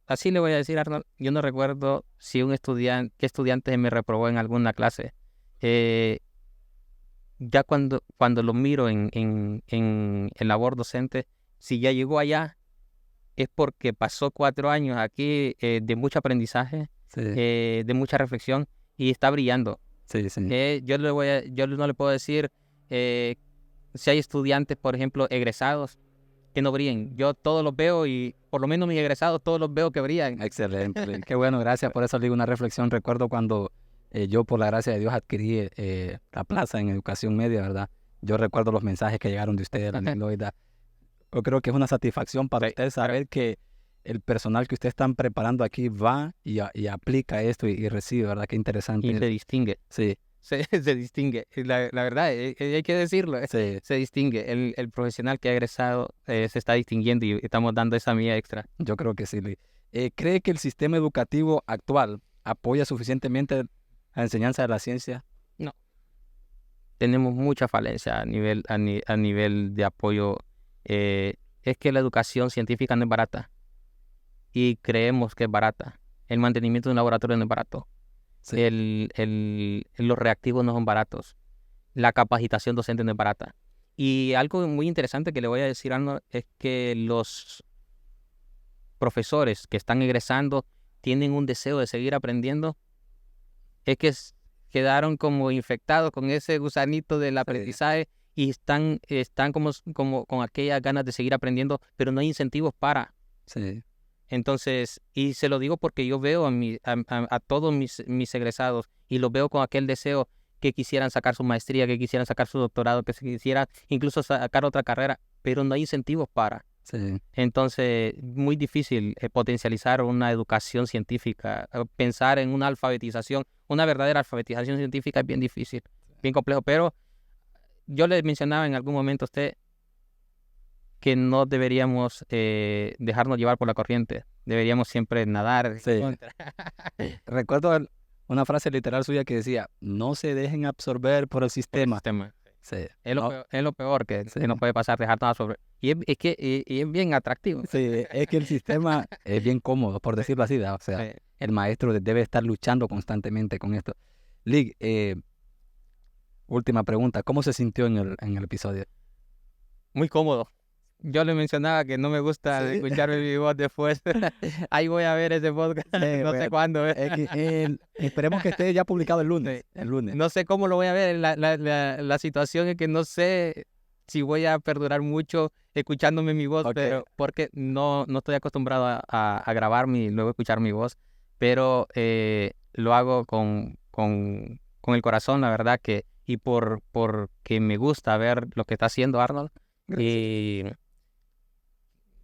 Así le voy a decir, Arnold, yo no recuerdo si qué estudiante me reprobó en alguna clase. Eh, ya cuando lo miro en labor docente, si ya llegó allá, es porque pasó 4 años aquí de mucho aprendizaje, Sí, de mucha reflexión, y está brillando. sí. Yo no le puedo decir si hay estudiantes, por ejemplo, egresados, que no brillen. Yo todos los veo, y por lo menos mis egresados todos los veo que brillan. Excelente. Qué bueno, gracias por eso. Le digo una reflexión. Recuerdo cuando yo, por la gracia de Dios, adquirí la plaza en educación media, ¿verdad? Yo recuerdo los mensajes que llegaron de ustedes, la Lloyd. Yo creo que es una satisfacción para Sí, usted saber que el personal que ustedes están preparando aquí va y aplica esto y recibe, ¿verdad? Qué interesante. Y se distingue. Sí. se distingue. La verdad, hay que decirlo, Sí, se distingue. El profesional que ha egresado se está distinguiendo y estamos dando esa milla extra. yo creo que sí, Lee. ¿Cree que el sistema educativo actual apoya suficientemente la enseñanza de la ciencia? No, tenemos mucha falencia a nivel de apoyo. Es que la educación científica no es barata y creemos que es barata. El mantenimiento de un laboratorio no es barato. Sí, Los reactivos no son baratos. La capacitación docente no es barata. Y algo muy interesante que le voy a decir, Arnold, es que los profesores que están egresando tienen un deseo de seguir aprendiendo. Es que quedaron como infectados con ese gusanito del sí, aprendizaje y están como con aquellas ganas de seguir aprendiendo, pero no hay incentivos para. sí, Entonces, y se lo digo porque yo veo a todos mis egresados y los veo con aquel deseo que quisieran sacar su maestría, que quisieran sacar su doctorado, que se quisieran incluso sacar otra carrera, pero no hay incentivos para. sí. Entonces, muy difícil potencializar una educación científica, pensar en una alfabetización, una verdadera alfabetización científica es bien difícil, bien complejo, pero yo le mencionaba en algún momento a usted que no deberíamos dejarnos llevar por la corriente, deberíamos siempre nadar en Sí. contra. Recuerdo una frase literal suya que decía, no se dejen absorber por el Por el sistema. sistema. Sí, Es lo no, peor, es lo peor sí, que nos puede pasar, dejar nada sobre. Y es bien atractivo. sí, es que el sistema es bien cómodo, por decirlo así, ¿da? O sea, Sí. el maestro debe estar luchando constantemente con esto. Lig, última pregunta, ¿cómo se sintió en el episodio? Muy cómodo. Yo le mencionaba que no me gusta Sí. escucharme mi voz después. Ahí voy a ver ese podcast. No sé Bueno, cuándo. esperemos que esté ya publicado el lunes. Sí. El lunes. No sé cómo lo voy a ver. La situación es que no sé si voy a perdurar mucho escuchándome mi voz, Ok. pero porque no estoy acostumbrado a grabarme y luego escuchar mi voz. Pero lo hago con el corazón, la verdad, porque me gusta ver lo que está haciendo Arnold. Gracias. Y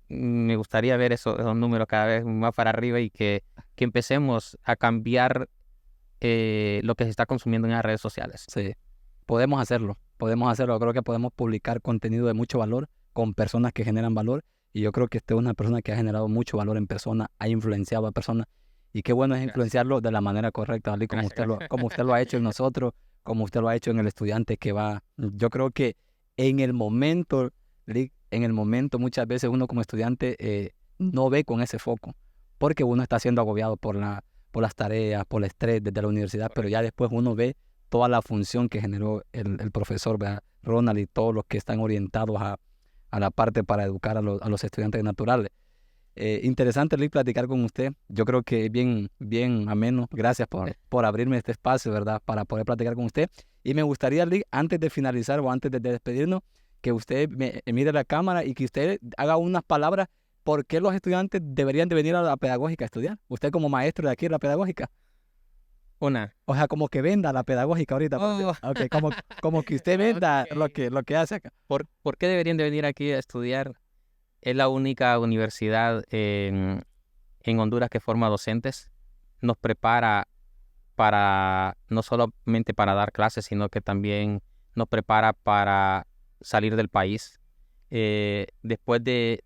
me gustaría ver esos números cada vez más para arriba y que empecemos a cambiar lo que se está consumiendo en las redes sociales. Sí, podemos hacerlo. Podemos hacerlo. Creo que podemos publicar contenido de mucho valor con personas que generan valor. Y yo creo que usted es una persona que ha generado mucho valor en persona, ha influenciado a personas. Y qué bueno es Gracias. influenciarlo de la manera correcta, ¿vale? Como Gracias, usted como usted lo ha hecho en nosotros, como usted lo ha hecho en el estudiante que va. Yo creo que en el momento, Lick, en el momento muchas veces uno como estudiante no ve con ese foco, porque uno está siendo agobiado por las tareas, por el estrés desde la universidad, pero ya después uno ve toda la función que generó el profesor, ¿verdad? Ronald y todos los que están orientados a la parte para educar a los estudiantes naturales. Interesante, Lick, platicar con usted. Yo creo que es bien, bien ameno. Gracias por abrirme este espacio, ¿verdad? Para poder platicar con usted. Y me gustaría, Lick, antes de finalizar o antes de despedirnos, que usted me mire la cámara y que usted haga unas palabras. ¿Por qué los estudiantes deberían de venir a la pedagógica a estudiar? Usted como maestro de aquí de la pedagógica. Una. O sea, como que venda la pedagógica ahorita. Oh. Ok, como que usted venda Ok. lo que hace acá. ¿Por qué deberían de venir aquí a estudiar? Es la única universidad en Honduras que forma docentes. Nos prepara no solamente para dar clases, sino que también nos prepara para salir del país. Después de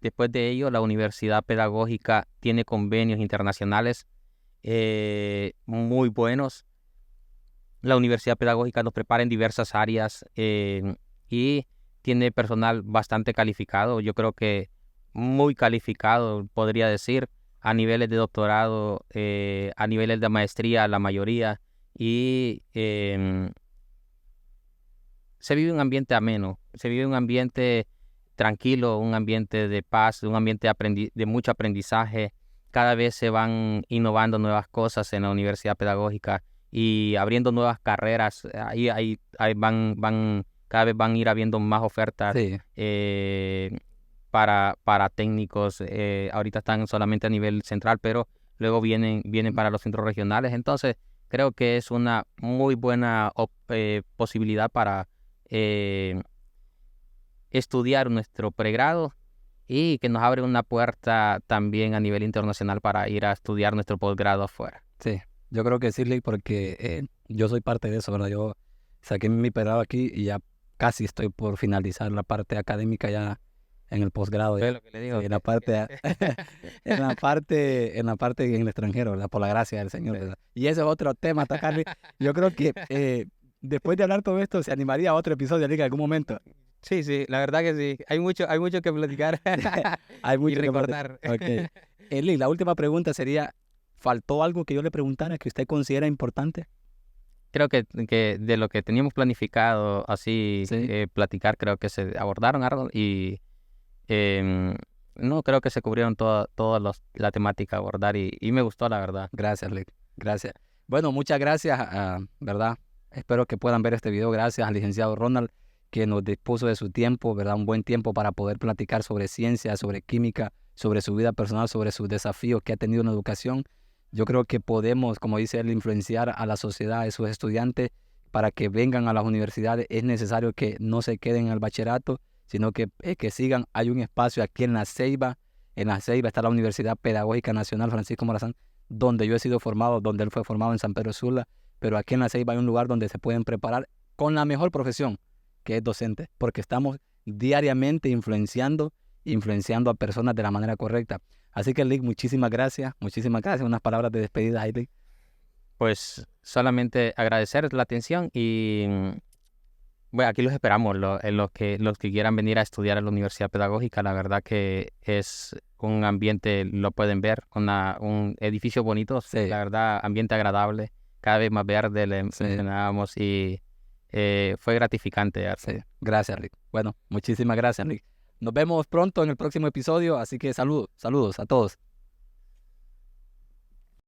ello, la universidad pedagógica tiene convenios internacionales muy buenos. La universidad pedagógica nos prepara en diversas áreas y tiene personal bastante calificado. Yo creo que muy calificado, podría decir, a niveles de doctorado, a niveles de maestría, la mayoría. Y se vive un ambiente ameno, se vive un ambiente tranquilo, un ambiente de paz, un ambiente de mucho aprendizaje. Cada vez se van innovando nuevas cosas en la universidad pedagógica y abriendo nuevas carreras. Ahí cada vez van a ir habiendo más ofertas Sí, para técnicos. Ahorita están solamente a nivel central, pero luego vienen para los centros regionales. Entonces, creo que es una muy buena posibilidad para estudiar nuestro pregrado y que nos abre una puerta también a nivel internacional para ir a estudiar nuestro posgrado afuera. sí. Yo creo que sí, Lick, porque yo soy parte de eso, ¿verdad? Yo saqué mi pregrado aquí y ya casi estoy por finalizar la parte académica ya en el posgrado, Ve lo que le digo. en la parte, en la parte en el extranjero, ¿verdad? Por la gracia del Señor, ¿verdad? Y ese es otro tema, Tacarly. Yo creo que después de hablar todo esto, se animaría a otro episodio, Lick, en algún momento. Sí, sí, la verdad que sí. Hay mucho que platicar Hay y mucho que recordar. Ok. Lick, la última pregunta sería, ¿faltó algo que yo le preguntara que usted considera importante? Creo que de lo que teníamos planificado así Sí. platicar, creo que se abordaron algo y em, no, creo que se cubrieron toda la temática a abordar y me gustó, la verdad. Gracias, Lick. Gracias. Bueno, muchas gracias, ¿verdad? Espero que puedan ver este video. Gracias al licenciado Ronald, que nos dispuso de su tiempo, ¿verdad? Un buen tiempo para poder platicar sobre ciencia, sobre química, sobre su vida personal, sobre sus desafíos que ha tenido en la educación. Yo creo que podemos, como dice él, influenciar a la sociedad, a sus estudiantes, para que vengan a las universidades. Es necesario que no se queden en el bachillerato, sino que sigan. Hay un espacio aquí en La Ceiba. En La Ceiba está la Universidad Pedagógica Nacional Francisco Morazán, donde yo he sido formado, donde él fue formado en San Pedro Sula, pero aquí en La Ceiba hay un lugar donde se pueden preparar con la mejor profesión, que es docente, porque estamos diariamente influenciando a personas de la manera correcta. Así que, Lick, muchísimas gracias, unas palabras de despedida, Lick. Pues solamente agradecer la atención y bueno, aquí los esperamos, los que quieran venir a estudiar a la Universidad Pedagógica. La verdad que es un ambiente, lo pueden ver, un edificio bonito, Sí. la verdad, ambiente agradable, cada vez más verde, Sí. mencionábamos, y fue gratificante. Sí. Gracias, Lick. Bueno, muchísimas gracias, Lick. Nos vemos pronto en el próximo episodio, así que saludos a todos.